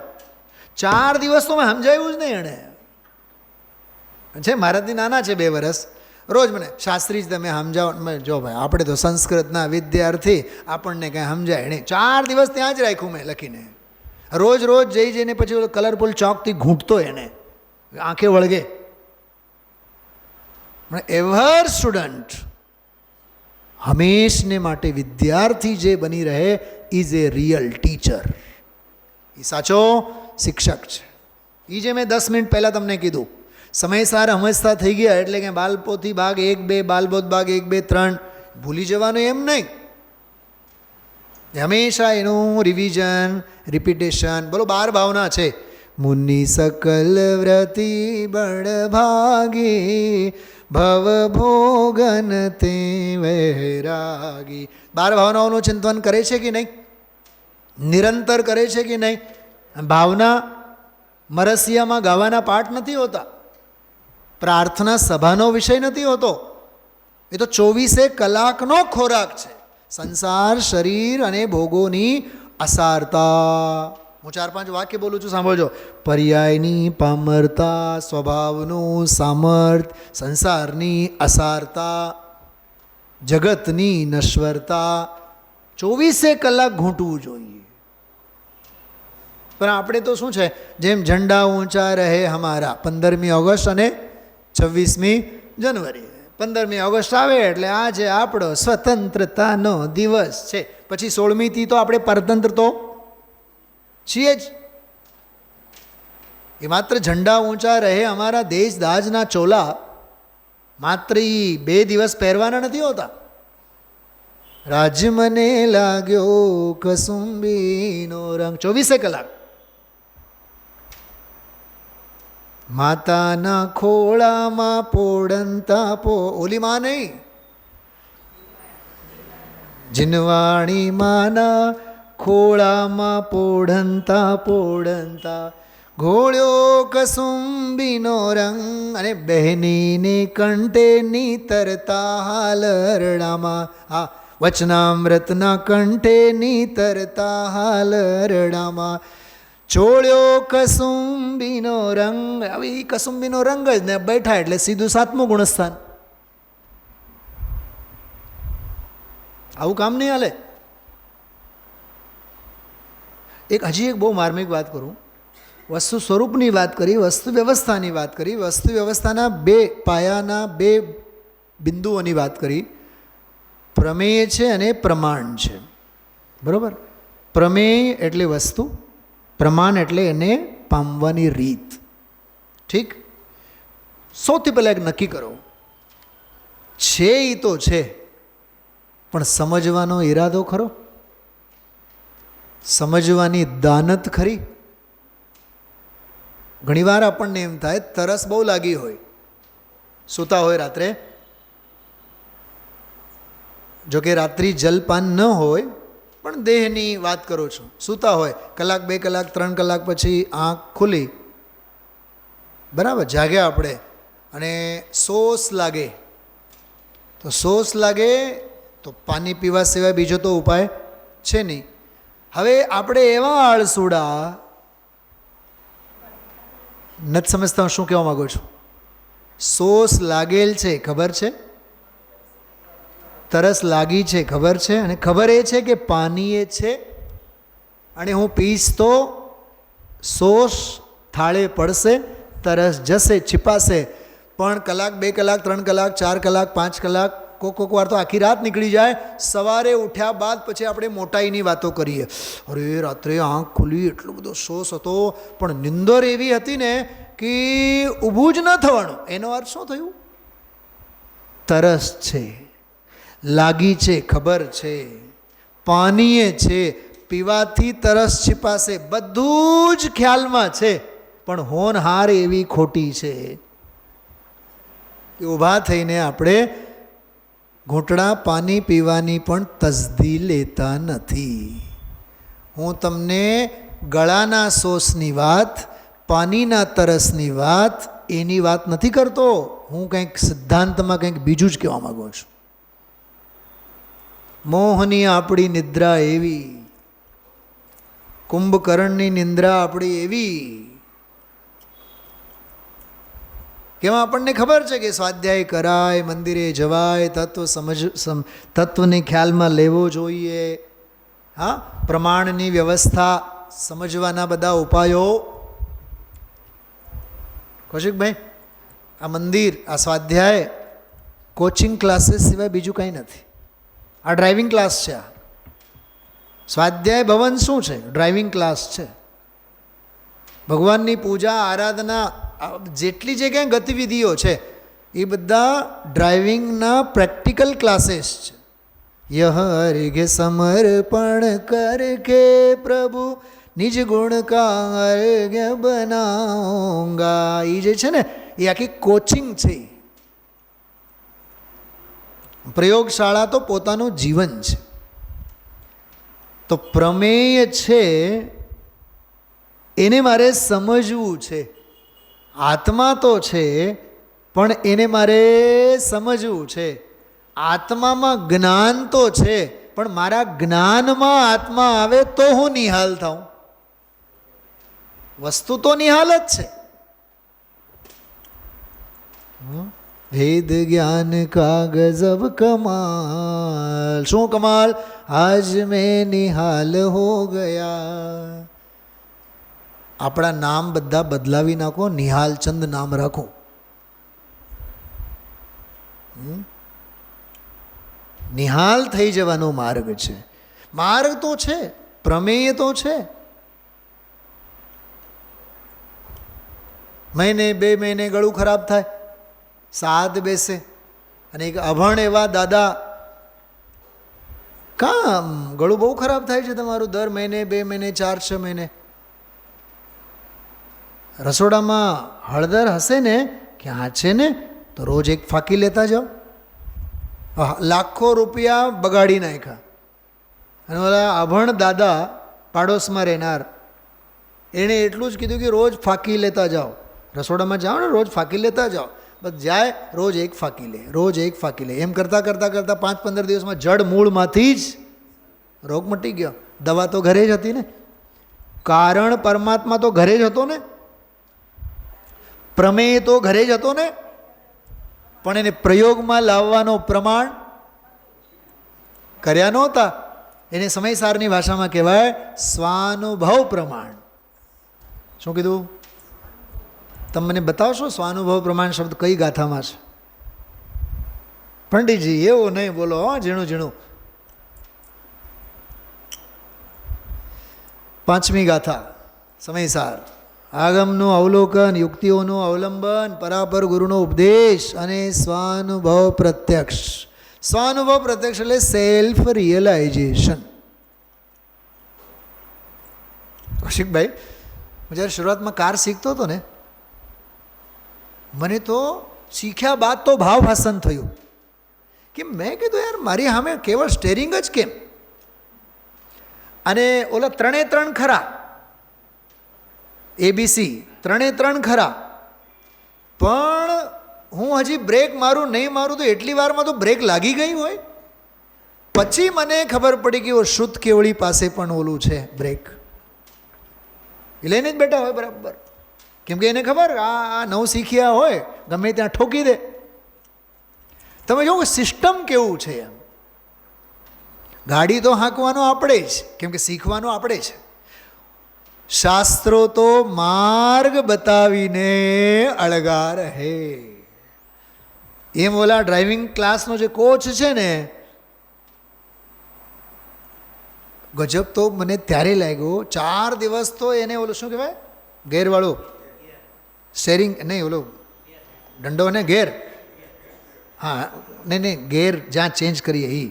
4 દિવસ તો મેં સમજાવ્યું જ નહીં એણે. છે મારાથી નાના છે 2 વર્ષ. રોજ મને શાસ્ત્રી જ તમે સમજાવો. જો ભાઈ, આપણે તો સંસ્કૃતના વિદ્યાર્થી, આપણને કાંઈ સમજાય નહીં. 4 દિવસ ત્યાં જ રાખ્યું મેં લખીને. રોજ જઈને પછી કલરફુલ ચોકથી ઘૂંટતો એને, આંખે વળગે. એવર સ્ટુડન્ટ, હંમેશને માટે વિદ્યાર્થી જે બની રહે, ઇઝ એ રિયલ ટીચર. એ સાચો શિક્ષક છે. એ જે મેં 10 મિનિટ પહેલાં તમને કીધું, સમયસાર સમજતા થઈ ગયા એટલે કે બાલપોથી ભાગ 1, 2, બાલબોધ ભાગ 1, 2, 3 ભૂલી જવાનું એમ નહીં. હંમેશા એનું રિવિઝન, રિપીટેશન. બોલો, 12 ભાવના છે. મુનિ સકલ વ્રતિ બળ ભાગી, ભવ ભોગન તે વૈરાગી. 12 ભાવનાઓનું ચિંતન કરે છે કે નહીં? નિરંતર કરે છે કે નહીં? ભાવના મરસિયામાં ગાવાના પાઠ નથી હોતા, પ્રાર્થના સભાનો વિષય નથી હોતો. એ તો 24 કલાકનો ખોરાક છે. સંસાર, શરીર અને ભોગોની અસારતા. હું 4-5 વાક્ય બોલું છું, સાંભળજો. પર્યાયની પામરતા, સ્વભાવનું સામર્થ્ય, સંસારની અસારતા, જગતની નશ્વરતા. 24 કલાક ઘૂંટવું જોઈએ. પણ આપણે તો શું છે, જેમ ઝંડા ઊંચા રહે હમારા, 15મી ઓગસ્ટ અને 26મી જાન્યુઆરી. 15મી ઓગસ્ટ આવે એટલે આજે આપણો સ્વતંત્રતાનો દિવસ છે. પછી 16મીથી તો આપણે પરતંત્ર તો છીએ જ. એ માત્ર ઝંડા ઊંચા રહે અમારા દેશ દાજના ચોલા માત્ર એ 2 દિવસ પહેરવાના નથી હોતા. રાજ્ય મને લાગ્યો કસુંબીનો રંગ, 24 કલાક. માતાના ખોળામાં પોડંતા ઓલી માં નહીં, જીનવાણી માના ખોળામાં પોડંતા ઘોળ્યો કસુંબીનો રંગ. અને બહેનીને કંઠે નીતરતા હાલરડામાં, હા, વચનામૃતના કંઠે નીતરતા હાલરડામાં ચોળ્યો કસુંબીનો રંગ. હવે એ કસુંબીનો રંગ જ ને બેઠા એટલે સીધું 7મું ગુણસ્થાન. આવું કામ નહીં હાલે. હજી એક બહુ માર્મિક વાત કરું. વસ્તુ સ્વરૂપની વાત કરી, વસ્તુ વ્યવસ્થાની વાત કરી, વસ્તુ વ્યવસ્થાના 2 પાયાના 2 બિંદુઓની વાત કરી. પ્રમેય છે અને પ્રમાણ છે. બરાબર? પ્રમેય એટલે વસ્તુ, પ્રમાણ એટલે એને પામવાની રીત. ઠીક? સૌથી પહેલાં એક નક્કી કરો, છે એ તો છે, પણ સમજવાનો ઈરાદો ખરો? સમજવાની દાનત ખરી? ઘણીવાર આપણને એમ થાય તરસ બહુ લાગી હોય, સૂતા હોય રાત્રે, જોકે રાત્રિ જલપાન ન હોય પણ દેહની વાત કરું છું, સૂતા હોય, કલાક 2 કલાક 3 કલાક પછી આંખ ખુલી, બરાબર, જાગ્યા આપણે અને સોસ લાગે, તો સોસ લાગે તો પાણી પીવા સિવાય બીજો તો ઉપાય છે નહીં. હવે આપણે એવા આળસુડા, નથી સમજતા હું શું કહેવા માગું છું. સોસ લાગેલ છે ખબર છે, તરસ લાગી છે ખબર છે, અને ખબર એ છે કે પાણી એ છે અને હું પીશ તો સોસ થાળે પડશે, તરસ જશે, छिपाશે, પણ કલાક 2 કલાક 3 કલાક 4 કલાક 5 કલાક કોક વાર તો આખી રાત નીકળી જાય. સવારે ઉઠ્યા બાદ પછી આપણે મોટાઈની વાતો કરીએ, અરે રાત્રે આંખ ખુલી, એટલો બધો સોસ હતો, પણ નિંદર એવી હતી ને કે ઊભું જ ન થવાનું. એનો અર્થ શું થયું? તરસ છે, લાગી છે ખબર છે, પાણીએ છે, પીવાથી તરસ छिपाશે, બધું જ ખ્યાલમાં છે, પણ હોનહાર એવી ખોટી છે. ઊભા થઈને આપણે ઘૂંટડા પાણી પીવાની પણ તસદી લેતા નથી. હું તમને ગળાના સોસની વાત, પાણીના તરસની વાત, એની વાત નથી કરતો. હું કંઈક સિદ્ધાંતમાં કંઈક બીજું જ કહેવા માગું છું. મોહની આપણી નિદ્રા એવી, કુંભકર્ણની નિંદ્રા આપણી એવી, કેમાં આપણને ખબર છે કે સ્વાધ્યાય કરાય, મંદિરે જવાય, તત્વને ખ્યાલમાં લેવો જોઈએ, હા, પ્રમાણની વ્યવસ્થા સમજવાના બધા ઉપાયો. કૌશિકભાઈ, આ મંદિર, આ સ્વાધ્યાય કોચિંગ ક્લાસીસ સિવાય બીજું કંઈ નથી. આ ડ્રાઇવિંગ ક્લાસ છે. આ સ્વાધ્યાય ભવન શું છે? ડ્રાઇવિંગ ક્લાસ છે. ભગવાનની પૂજા આરાધના જેટલી જગ્યાએ ગતિવિધિઓ છે એ બધા ડ્રાઇવિંગના પ્રેક્ટિકલ ક્લાસીસ છે. યહ અર્ઘ્ય સમર્પણ કર કે પ્રભુ નિજ ગુણ કા અર્ઘ્ય બનાઉંગા, એ જે છે ને એ આખી કોચિંગ છે. પ્રયોગશાળા તો પોતાનું જીવન છે. તો પ્રમેય છે એને મારે સમજવું છે. આત્મા તો છે પણ એને મારે સમજવું છે. આત્મામાં જ્ઞાન તો છે પણ મારા જ્ઞાનમાં આત્મા આવે તો હું નિહાલ થાઉં. વસ્તુ તો નિહાલ જ છે. વેદ જ્ઞાન કા ગજબ કમાલ. શું કમાલ? આજ મેં નિહાલ હો ગયા. આપણા નામ બધા બદલાવી નાખો, નિહાલચંદ નામ રાખો. નિહાલ થઈ જવાનો માર્ગ છે. માર્ગ તો છે, પ્રમેય તો છે. મહિને 2 મહિને ગળું ખરાબ થાય, સાદ બેસે, અને એક અભણ એવા દાદા, કામ ગળું બહુ ખરાબ થાય છે તમારું દર મહિને 2 મહિને 4-6 મહિને. રસોડામાં હળદર હશે ને, ક્યાં છે ને, તો રોજ એક ફાંકી લેતા જાઓ. લાખો રૂપિયા બગાડી નાખ્યા. અને ઓલા અભણ દાદા પાડોશમાં રહેનાર, એણે એટલું જ કીધું કે રોજ ફાંકી લેતા જાઓ. રસોડામાં જાઓ ને રોજ ફાંકી લેતા જાઓ. બસ જાય રોજ એક ફાંકી લે, રોજ એક ફાંકી લે. એમ કરતાં કરતાં કરતાં 5-15 દિવસમાં જડ મૂળમાંથી જ રોગ મટી ગયો. દવા તો ઘરે જ હતી ને, કારણ પરમાત્મા તો ઘરે જ હતો ને, પ્રમેય તો ઘરે જ હતો ને, પણ એને પ્રયોગમાં લાવવાનો પ્રમાણ કર્યા નહોતા. એને સમયસારની ભાષામાં કહેવાય સ્વાનુભવ પ્રમાણ. શું કીધું? તમે મને બતાવશો સ્વાનુભવ પ્રમાણ શબ્દ કઈ ગાથામાં છે? પંડિતજી એવું નહીં બોલો, ઝીણું ઝીણું. 5મી ગાથા સમયસાર. આગમનું અવલોકન, યુક્તિઓનું અવલંબન, પરાપર ગુરુનો ઉપદેશ અને સ્વાનુભવ પ્રત્યક્ષ. સ્વાનુભવ પ્રત્યક્ષ એટલે સેલ્ફ રિયલાઇઝેશન. કૌશિકભાઈ, હું જ્યારે શરૂઆતમાં કાર શીખતો હતો ને, મને તો શીખ્યા બાદ તો ભાવ ભાષણ થયું કે મેં કીધું યાર મારી સામે કેવળ સ્ટેરિંગ જ કેમ, અને ઓલા 3 ખરા, ABC 3 ખરા, પણ હું હજી બ્રેક મારું નહીં મારું તો એટલી વારમાં તો બ્રેક લાગી ગઈ હોય. પછી મને ખબર પડી કે ઓ શુદ્ધ કેવળી પાસે પણ ઓલું છે બ્રેક, એ લઈને જ બેઠા હોય બરાબર, કેમ કે એને ખબર આ નવ શીખ્યા હોય ગમે ત્યાં ઠોકી દે. તમે જો સિસ્ટમ કેવું છે એમ. ગાડી તો હાંકવાનો આપણે જ, કેમ કે શીખવાનું આપણે છે. શાસ્ત્રો તો માર્ગ બતાવીને અળગા રહે. એમ ઓલા ડ્રાઇવિંગ ક્લાસનો જે કોચ છે ને, ગજબ તો મને ત્યારે લાગ્યો. 4 દિવસ તો એને ઓલું શું કહેવાય ગેરવાળું સ્ટેરિંગ નહીં, ઓલો દંડો ને ગેર, હા નહીં ગેર જ્યાં ચેન્જ કરીએ એ,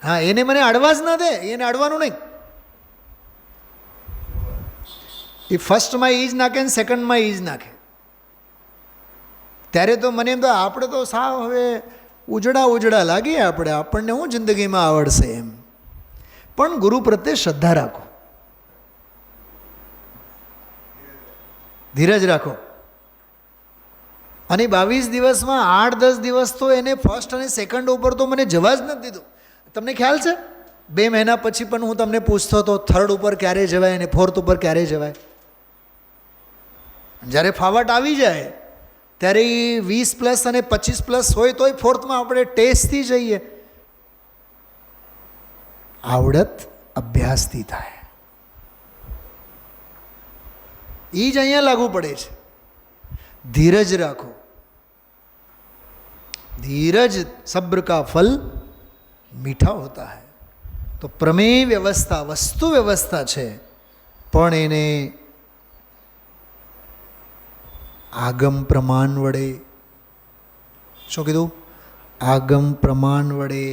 હા એને મને અડવા જ ના દે, એને અડવાનું નહીં. એ ફર્સ્ટમાં ઈ જ નાખે ને સેકન્ડમાં ઈ જ નાખે. ત્યારે તો મને એમ તો આપણે તો સાવ હવે ઉજળા લાગીએ, આપણને શું જિંદગીમાં આવડશે એમ. પણ ગુરુ પ્રત્યે શ્રદ્ધા રાખો, ધીરજ રાખો. અને 22 દિવસમાં 8-10 દિવસ તો એને ફર્સ્ટ અને સેકન્ડ ઉપર તો મને જવા જ નથી દીધું. તમને ખ્યાલ છે 2 મહિના પછી પણ હું તમને પૂછતો હતો થર્ડ ઉપર ક્યારે જવાય અને ફોર્થ ઉપર ક્યારે જવાય. જ્યારે ફાવટ આવી જાય ત્યારે 20+ અને 25+ હોય તોય ફોર્થમાં આપણે ટેસ્ટથી જઈએ. આવડત અભ્યાસથી થાય, એ જ અહીંયા લાગુ પડે છે. धीरज રાખો, धीरज सब्र का फल मीठा होता है. तो प्रमेय व्यवस्था वस्तु व्यवस्था છે, પણ એને આગમ પ્રમાણ વડે, શું કીધું, આગમ પ્રમાણ વડે,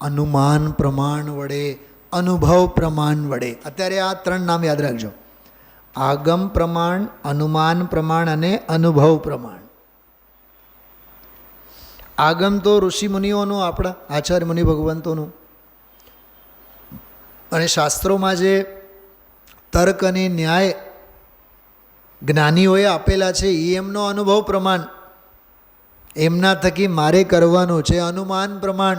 અનુમાન પ્રમાણ વડે, અનુભવ પ્રમાણ વડે. અત્યારે આ 3 નામ યાદ રાખજો: આગમ પ્રમાણ, અનુમાન પ્રમાણ અને અનુભવ પ્રમાણ. આગમ તો ઋષિ મુનિઓનું, આપણા આચાર્ય મુનિ ભગવંતોનું, અને શાસ્ત્રોમાં જે તર્ક અને ન્યાય જ્ઞાનીઓએ આપેલા છે એ એમનો અનુભવ પ્રમાણ, એમના થકી મારે કરવાનું છે અનુમાન પ્રમાણ.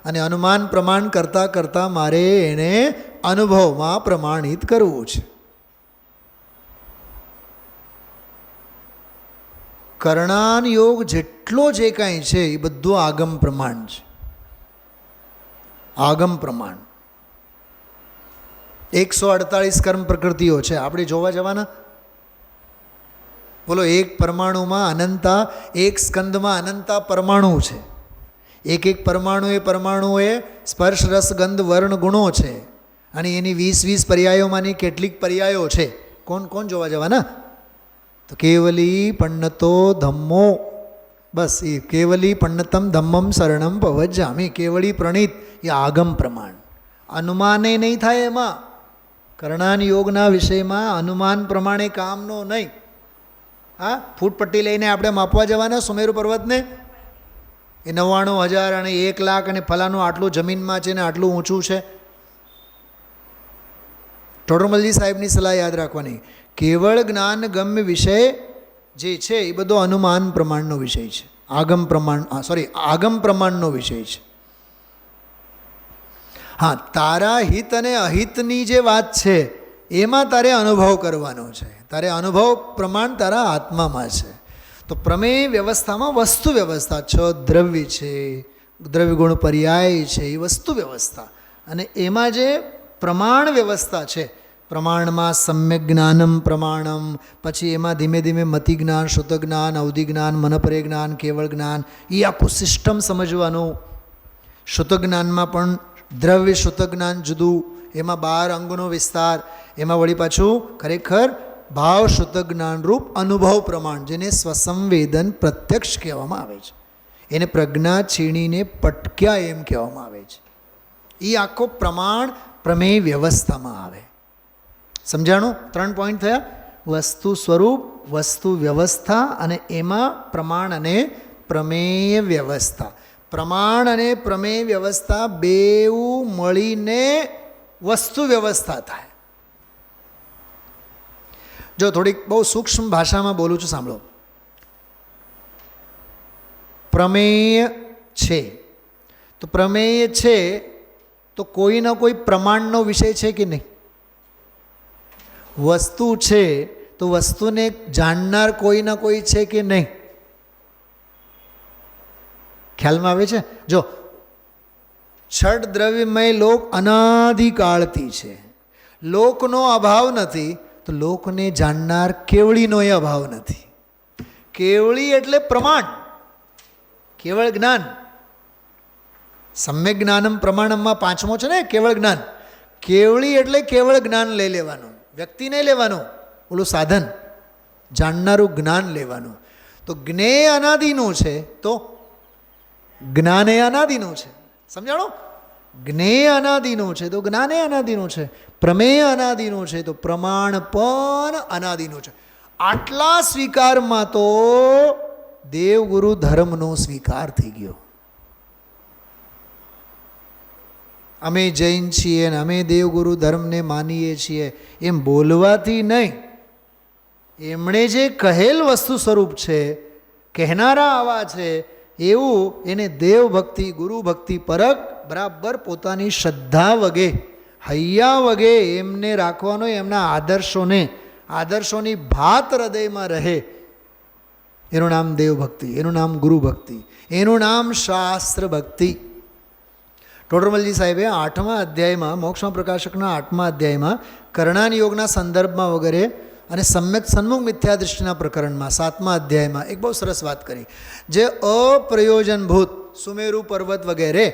અને અનુમાન પ્રમાણ કરતાં કરતાં મારે એને અનુભવમાં પ્રમાણિત કરવું છે. કર્ણાન યોગ જેટલો જે કાંઈ છે એ બધું આગમ પ્રમાણ છે. આગમ પ્રમાણ 148 કર્મ પ્રકૃતિઓ છે. આપણે જોવા જવાના, બોલો, એક પરમાણુમાં અનંતા, એક સ્કંદમાં અનંતા પરમાણુ છે. એક પરમાણુએ સ્પર્શ રસ ગંધ વર્ણ ગુણો છે, અને એની 20 પર્યાયોમાંની કેટલીક પર્યાયો છે. કોણ જોવા જવાના? તો કેવલી પણ્ણતો ધમ્મો, બસ એ કેવલી પણ્ણતમ ધમ્મમ શરણમ પવજ્જામિ. કેવળી પ્રણીત એ આગમ પ્રમાણ. અનુમાને નહીં થાય એમાં. કર્ણાન યોગના વિષયમાં અનુમાન પ્રમાણે કામનો નહીં. હા, ફૂટપટ્ટી લઈને આપણે માપવા જવાના સુમેરુ પર્વતને, એ 99,000 અને 1 લાખ અને ફલાનું આટલું જમીનમાં છે ને આટલું ઊંચું છે. ટોડરમલજી સાહેબની સલાહ યાદ રાખવાની, કેવળ જ્ઞાન ગમ્ય વિષય જે છે એ બધો અનુમાન પ્રમાણનો વિષય છે. આગમ પ્રમાણનો વિષય છે. હા, તારા હિત અને અહિતની જે વાત છે એમાં તારે અનુભવ કરવાનો છે. તારે અનુભવ પ્રમાણ તારા આત્મામાં છે. તો પ્રમેય વ્યવસ્થામાં વસ્તુ વ્યવસ્થા 6 દ્રવ્ય છે, દ્રવ્ય ગુણ પર્યાય છે, એ વસ્તુ વ્યવસ્થા. અને એમાં જે પ્રમાણ વ્યવસ્થા છે, પ્રમાણમાં સમ્યક જ્ઞાનમ પ્રમાણમ, પછી એમાં ધીમે ધીમે મતિ જ્ઞાન, શ્રુત જ્ઞાન, અવધિ જ્ઞાન, મનપરે જ્ઞાન, કેવળ જ્ઞાન, એ આખું સિસ્ટમ સમજવાનું. શ્રુત જ્ઞાનમાં પણ દ્રવ્ય શ્રુત જ્ઞાન જુદું, એમાં 12 અંગનો વિસ્તાર, એમાં વળી પાછું ખરેખર ભાવ શ્રુત જ્ઞાનરૂપ અનુભવ પ્રમાણ, જેને સ્વસંવેદન પ્રત્યક્ષ કહેવામાં આવે છે. એને પ્રજ્ઞા છીણીને પટક્યા એમ કહેવામાં આવે છે. એ આખો પ્રમાણ પ્રમેય વ્યવસ્થામાં આવે. સમજાણું? 3 પોઈન્ટ થયા. વસ્તુ સ્વરૂપ, વસ્તુ વ્યવસ્થા અને એમાં પ્રમાણ અને પ્રમેય વ્યવસ્થા. પ્રમાણ અને પ્રમેય વ્યવસ્થા બેઉ મળીને વસ્તુ વ્યવસ્થા થાય. જો થોડીક બહુ સૂક્ષ્મ ભાષામાં બોલું છું, સાંભળો. પ્રમેય છે તો પ્રમેય છે તો કોઈના કોઈ પ્રમાણનો વિષય છે કે નહીં? વસ્તુ છે તો વસ્તુને જાણનાર કોઈના કોઈ છે કે નહીં? ખ્યાલમાં આવે છે? જો છઠ દ્રવ્યમય લોક અનાદિકાળથી છે, લોકનો અભાવ નથી, તો લોકને જાણનાર કેવળીનો એ અભાવ નથી. કેવળી એટલે પ્રમાણ, કેવળ જ્ઞાન. સમ્યક જ્ઞાનમ પ્રમાણમમાં પાંચમો છે ને, કેવળ જ્ઞાન. કેવળી એટલે કેવળ જ્ઞાન લઈ લેવાનું, વ્યક્તિ નહીં લેવાનું, ઓલું સાધન, જાણનારું જ્ઞાન લેવાનું. તો જ્ઞેય અનાદિનું છે તો જ્ઞાન એ અનાદિનું છે. સમજાણો? જ્ઞેય અનાદિનું છે તો જ્ઞાન એ અનાદિનું છે. પ્રમેય અનાદિનું છે તો પ્રમાણ પણ અનાદિનું છે. આટલા સ્વીકારમાં તો દેવગુરુ ધર્મનો સ્વીકાર થઈ ગયો. અમે જૈન છીએ ને અમે દેવગુરુ ધર્મને માનીએ છીએ એમ બોલવાથી નહીં, એમણે જે કહેલ વસ્તુ સ્વરૂપ છે, કહેનારા આવા છે, એવું એને દેવ ભક્તિ, ગુરુ ભક્તિ પરક બરાબર પોતાની શ્રદ્ધા વગે, હૈયા વગે એમને રાખવાનો, એમના આદર્શોની ભાત હૃદયમાં રહે. એનું નામ દેવ ભક્તિ, એનું નામ ગુરુ ભક્તિ, એનું નામ શાસ્ત્ર ભક્તિ. ટોડરમલજી સાહેબે 8મા અધ્યાયમાં, મોક્ષમાં પ્રકાશકના 8મા અધ્યાયમાં કરણાન યોગના સંદર્ભમાં વગેરે અને સમ્યક સન્મુખ મિથ્યા દૃષ્ટિના પ્રકરણમાં 7મા અધ્યાયમાં એક બહુ સરસ વાત કરી. જે અપ્રયોજનભૂત સુમેરુ પર્વત વગેરે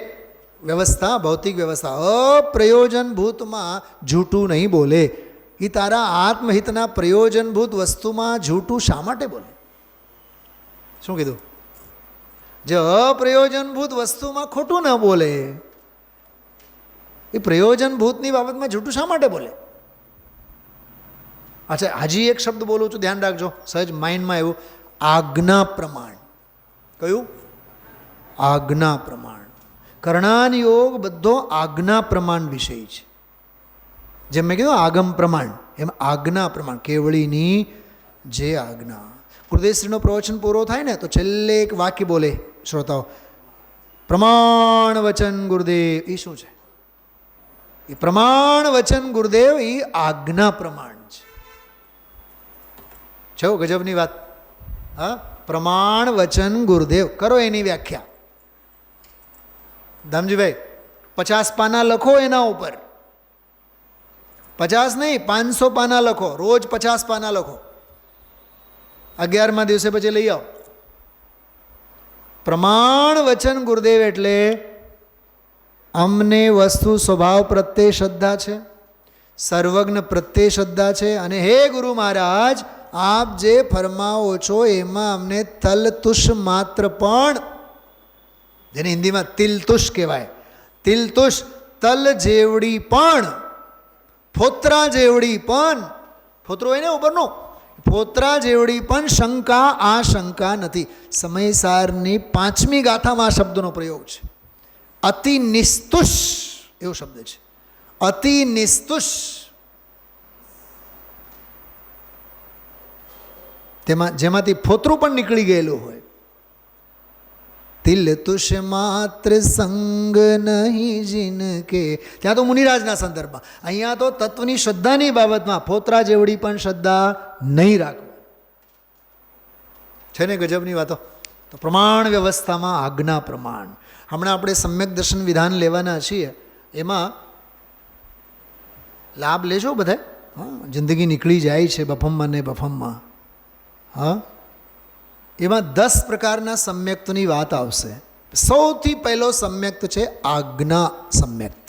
વ્યવસ્થા, ભૌતિક વ્યવસ્થા, અપ્રયોજનભૂતમાં જૂઠું નહીં બોલે. એ તારા આત્મહિતના પ્રયોજનભૂત વસ્તુમાં જૂઠું શા માટે બોલે? શું કીધું? જે અપ્રયોજનભૂત વસ્તુમાં ખોટું ન બોલે, એ પ્રયોજનભૂતની બાબતમાં જૂઠું શા માટે બોલે? અચ્છા, હજી એક શબ્દ બોલું છું, ધ્યાન રાખજો, સહજ માઇન્ડમાં એવું. આજ્ઞા પ્રમાણ. કયું? આજ્ઞા પ્રમાણ. કરણાન યોગ બધો આજ્ઞા પ્રમાણ વિષય છે. જેમ મેં કીધું આગમ પ્રમાણ, એમ આજ્ઞા પ્રમાણ, કેવળીની જે આજ્ઞા. ગુરુદેવશ્રીનો પ્રવચન પૂરો થાય ને તો છેલ્લે એક વાક્ય બોલે શ્રોતાઓ, પ્રમાણ વચન ગુરુદેવ. એ શું છે? એ પ્રમાણ વચન ગુરુદેવ એ આજ્ઞા પ્રમાણ છે. છો ગજબની વાત. હા, પ્રમાણ વચન ગુરુદેવ. કરો એની વ્યાખ્યા. ધામજીભાઈ 50 પાના લખો એના ઉપર. 50 નહીં, 500 પાના લખો. રોજ 50 પાના લખો. 11મા દિવસે પછી લઈ આવો. પ્રમાણ વચન ગુરુદેવ એટલે અમને વસ્તુ સ્વભાવ પ્રત્યે શ્રદ્ધા છે, સર્વજ્ઞ પ્રત્યે શ્રદ્ધા છે, અને હે ગુરુ મહારાજ આપ જે ફરમાવો છો એમાં અમને તલતુષ માત્ર પણ, જેને હિન્દીમાં તિલતુષ કહેવાય, તિલતુષ, તલ જેવડી પણ, ફોતરા જેવડી પણ, ફોતરો હોય ને ઉપરનો, ફોતરા જેવડી પણ શંકા આ શંકા નથી. સમયસારની 5મી ગાથામાં આ શબ્દનો પ્રયોગ છે. અતિ નિસ્તુષ એવો શબ્દ છે. અતિ નિસ્તુષ. તેમાં જેમાંથી ફોતરું પણ નીકળી ગયેલું હોય. તિલ તુષ માત્ર સંગ નહીં જિનકે, ત્યાં તો મુનિરાજના સંદર્ભમાં. અહીંયા તો તત્વની શ્રદ્ધાની બાબતમાં ફોતરા જેવડી પણ શ્રદ્ધા નહીં રાખવી. છે ને ગજબની વાતો? તો પ્રમાણ વ્યવસ્થામાં આજ્ઞા પ્રમાણ. હમણાં આપણે સમ્યક દર્શન વિધાન લેવાના છીએ, એમાં લાભ લેજો બધા. હા, જિંદગી નીકળી જાય છે બફમમાં ને બફમમાં. હા, એમાં 10 પ્રકારના સમ્યક્તની વાત આવશે. સૌથી પહેલો સમ્યક્ત છે આજ્ઞા સમ્યક્ત.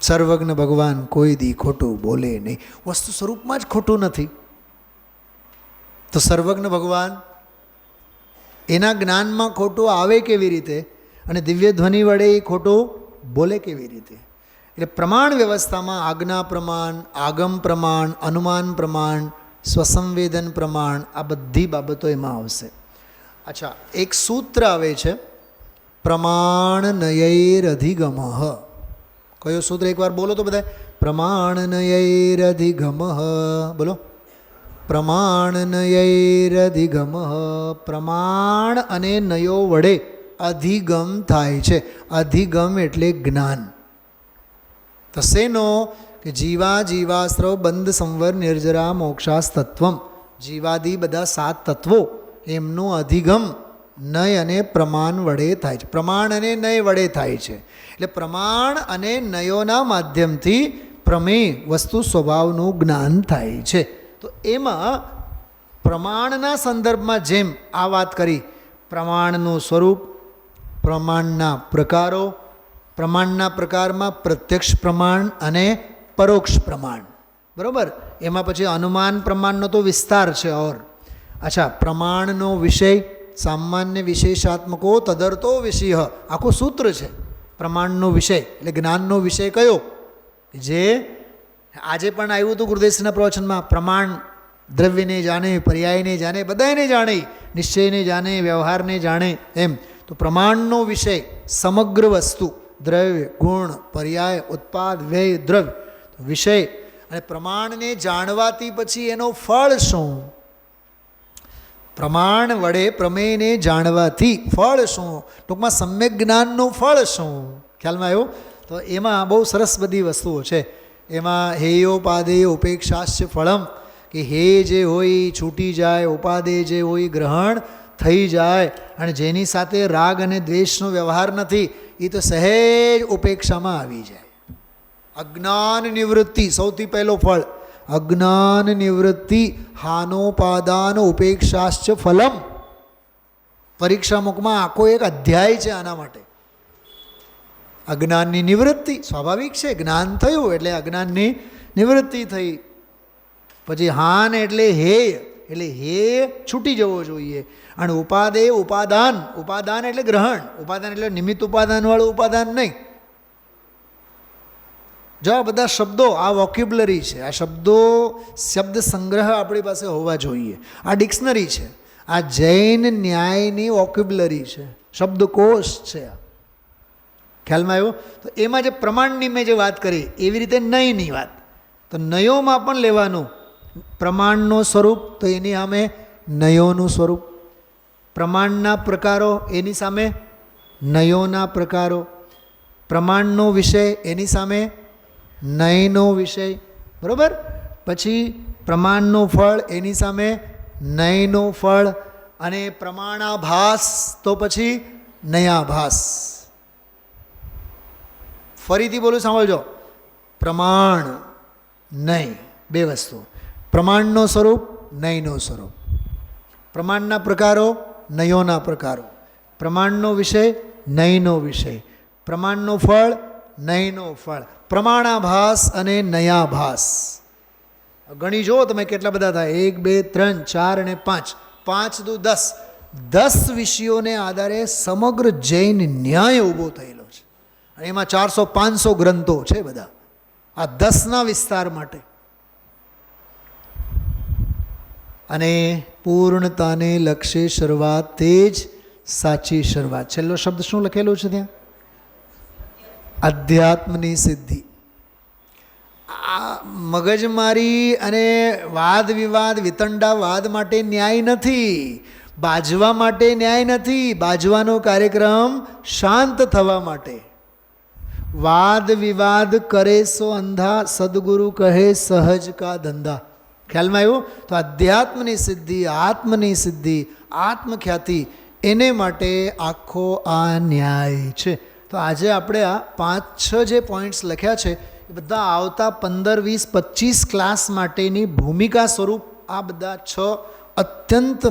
સર્વજ્ઞ ભગવાન કોઈ દી ખોટું બોલે નહીં. વસ્તુ સ્વરૂપમાં જ ખોટું નથી, તો સર્વજ્ઞ ભગવાન એના જ્ઞાનમાં ખોટું આવે કેવી રીતે, અને દિવ્ય ધ્વનિ વડે એ ખોટું બોલે કેવી રીતે? એટલે પ્રમાણ વ્યવસ્થામાં આજ્ઞા પ્રમાણ, આગમ પ્રમાણ, અનુમાન પ્રમાણ, સ્વસંવેદન પ્રમાણ, આ બધી બાબતો એમાં આવશે. અચ્છા, એક સૂત્ર આવે છે પ્રમાણનયૈરધિગમ. કયો સૂત્ર એકવાર બોલો તો બધા. પ્રમાણનયૈરધિગમ. બોલો. પ્રમાણનયૈરધિગમ. પ્રમાણ અને નયો વડે અધિગમ થાય છે. અધિગમ એટલે જ્ઞાન. તો શેનો? કે જીવા જીવાસ્ત્ર બંધ સંવર નિર્જરા મોક્ષાસ્તત્વમ. જીવાદી બધા 7 તત્વો એમનું અધિગમ નય અને પ્રમાણ વડે થાય છે. પ્રમાણ અને નય વડે થાય છે. એટલે પ્રમાણ અને નયોના માધ્યમથી પ્રમેય વસ્તુ સ્વભાવનું જ્ઞાન થાય છે. તો એમાં પ્રમાણના સંદર્ભમાં જેમ આ વાત કરી, પ્રમાણનું સ્વરૂપ, પ્રમાણના પ્રકારો, પ્રમાણના પ્રકારમાં પ્રત્યક્ષ પ્રમાણ અને પરોક્ષ પ્રમાણ, બરાબર. એમાં પછી અનુમાન પ્રમાણનો તો વિસ્તાર છે. ઓર અચ્છા, પ્રમાણનો વિષય સામાન્ય વિશેષાત્મકો તદર્થો વિષય, આખું સૂત્ર છે. પ્રમાણનો વિષય એટલે જ્ઞાનનો વિષય કયો? જે આજે પણ આવ્યું હતું ગુરુદેવના પ્રવચનમાં. પ્રમાણ દ્રવ્યને જાણે, પર્યાયને જાણે, બધાને જાણે, નિશ્ચયને જાણે, વ્યવહારને જાણે. એમ તો પ્રમાણનો વિષય સમગ્ર વસ્તુ, દ્રવ્ય, ગુણ, પર્યાય, ઉત્પાદ, વ્યય, દ્રવ્ય, વિષય. અને પ્રમાણને જાણવાથી પછી એનો ફળ શું? પ્રમાણ વડે પ્રમેયને જાણવાથી ફળ શું? ટૂંકમાં સમ્યક જ્ઞાનનું ફળ શું? ખ્યાલમાં આવ્યો? તો એમાં બહુ સરસ બધી વસ્તુઓ છે. એમાં હેયોપાદેય ઉપેક્ષાશ્ચ ફળમ, કે હે જે હોય છૂટી જાય, ઉપાદેય જે હોય ગ્રહણ થઈ જાય. અને જેની સાથે રાગ અને દ્વેષનો વ્યવહાર નથી એ તો સહેજ ઉપેક્ષામાં આવી જાય. અજ્ઞાન નિવૃત્તિ સૌથી પહેલો ફળ. અજ્ઞાન નિવૃત્તિ હાનોપાદાન ઉપેક્ષાશ્ચ ફલમ. પરીક્ષા મુખમાં આખો એક અધ્યાય છે આના માટે. અજ્ઞાનની નિવૃત્તિ સ્વાભાવિક છે, જ્ઞાન થયું એટલે અજ્ઞાનની નિવૃત્તિ થઈ. પછી હાન એટલે હે, એટલે હે છૂટી જવો જોઈએ. અને ઉપાદેય ઉપાદાન, ઉપાદાન એટલે ગ્રહણ, ઉપાદાન એટલે નિમિત્ત ઉપાદાનવાળું ઉપાદાન નહીં. જો આ બધા શબ્દો, આ વોક્યુબલરી છે, આ શબ્દો શબ્દ સંગ્રહ આપણી પાસે હોવા જોઈએ. આ ડિક્શનરી છે, આ જૈન ન્યાયની વોક્યુબલરી છે, શબ્દકોશ છે. ખ્યાલમાં આવ્યો? તો એમાં જે પ્રમાણની મેં જે વાત કરી એવી રીતે નયની વાત, તો નયોમાં પણ લેવાનું. પ્રમાણનું સ્વરૂપ તો એની સામે નયોનું સ્વરૂપ, પ્રમાણના પ્રકારો એની સામે નયોના પ્રકારો, પ્રમાણનો વિષય એની સામે નયનો વિષય, બરાબર. પછી પ્રમાણનું ફળ એની સામે નયનો ફળ, અને પ્રમાણાભાસ તો પછી નયાભાસ. ફરીથી બોલું, સાંભળજો. પ્રમાણ નય બે વસ્તુ. પ્રમાણનો સ્વરૂપ, નયનો સ્વરૂપ. પ્રમાણના પ્રકારો, નયોના પ્રકારો. પ્રમાણનો વિષય, નયનો વિષય. પ્રમાણનું ફળ, નયનો ફળ. પ્રમાણાભાસ અને નયાભાસ. ગણી જુઓ તમે કેટલા બધા થાય. 1 2 3 4 અને 5. 5 દુ 10. 10 વિષયોને આધારે સમગ્ર જૈન ન્યાય ઊભો થયેલો છે. અને એમાં 400-500 ગ્રંથો છે બધા આ 10ના વિસ્તાર માટે. અને પૂર્ણતાને લક્ષ્ય શરૂઆત તે જ સાચી શરૂઆત. છેલ્લો શબ્દ શું લખેલો છે ત્યાં? અધ્યાત્મની સિદ્ધિ. આ મગજમારી અને વાદ વિવાદ વિતંડાવાદ માટે ન્યાય નથી, બાજવા માટે ન્યાય નથી. બાજવાનો કાર્યક્રમ શાંત થવા માટે. વાદ વિવાદ કરે સો અંધા, સદગુરુ કહે સહજ કા ધંધા. ખ્યાલમાં આવ્યું? તો અધ્યાત્મની સિદ્ધિ, આત્મની સિદ્ધિ, આત્મખ્યાતિ, એને માટે આખો આ ન્યાય છે. તો આજે આપણે આ 5-6 જે પોઈન્ટ્સ લખ્યા છે એ બધા આવતા 15 20 25 ક્લાસ માટેની ભૂમિકા સ્વરૂપ આ બધા 6 અત્યંત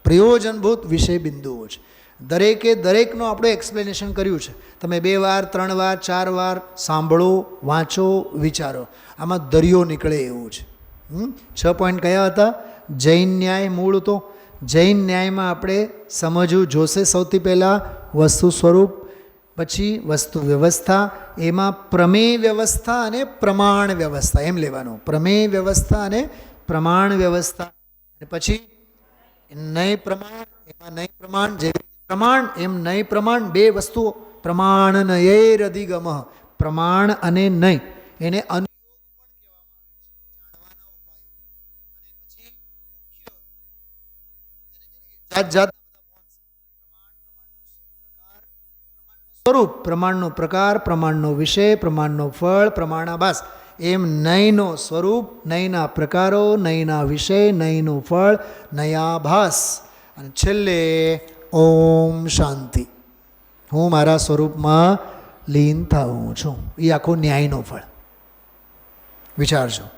પ્રયોજનભૂત વિષય બિંદુઓ છે. દરેકે દરેકનું આપણે એક્સપ્લેનેશન કર્યું છે. તમે 2 વાર 3 વાર 4 વાર સાંભળો, વાંચો, વિચારો. આમાં દરિયો નીકળે એવું છે. 6 પોઈન્ટ કયા હતા? જૈન ન્યાય મૂળ તો. જૈન ન્યાયમાં આપણે સમજવું જોશે સૌથી પહેલાં વસ્તુ સ્વરૂપ, પછી વસ્તુ વ્યવસ્થા, એમાં પ્રમેય વ્યવસ્થા અને પ્રમાણ વ્યવસ્થા એમ લેવાનું. પ્રમેય વ્યવસ્થા અને પ્રમાણ વ્યવસ્થા. અને પછી નય પ્રમાણ, એમાં નય પ્રમાણ, જેવી રીતે પ્રમાણ એમ નય પ્રમાણ, બે વસ્તુઓ. પ્રમાણ નયૈર અધિગમ, પ્રમાણ અને નય એને જાત જાત સ્વરૂપ, પ્રમાણનો પ્રકાર, પ્રમાણનો વિષય, પ્રમાણનો ફળ, પ્રમાણાભાસ. એમ નયનો સ્વરૂપ, નયના પ્રકારો, નયના વિષય, નયનું ફળ, નયાભાસ. અને છેલ્લે ઓમ શાંતિ. હું મારા સ્વરૂપમાં લીન થાઉં છું. એ આખો ન્યાયનો ફળ. વિચારજો.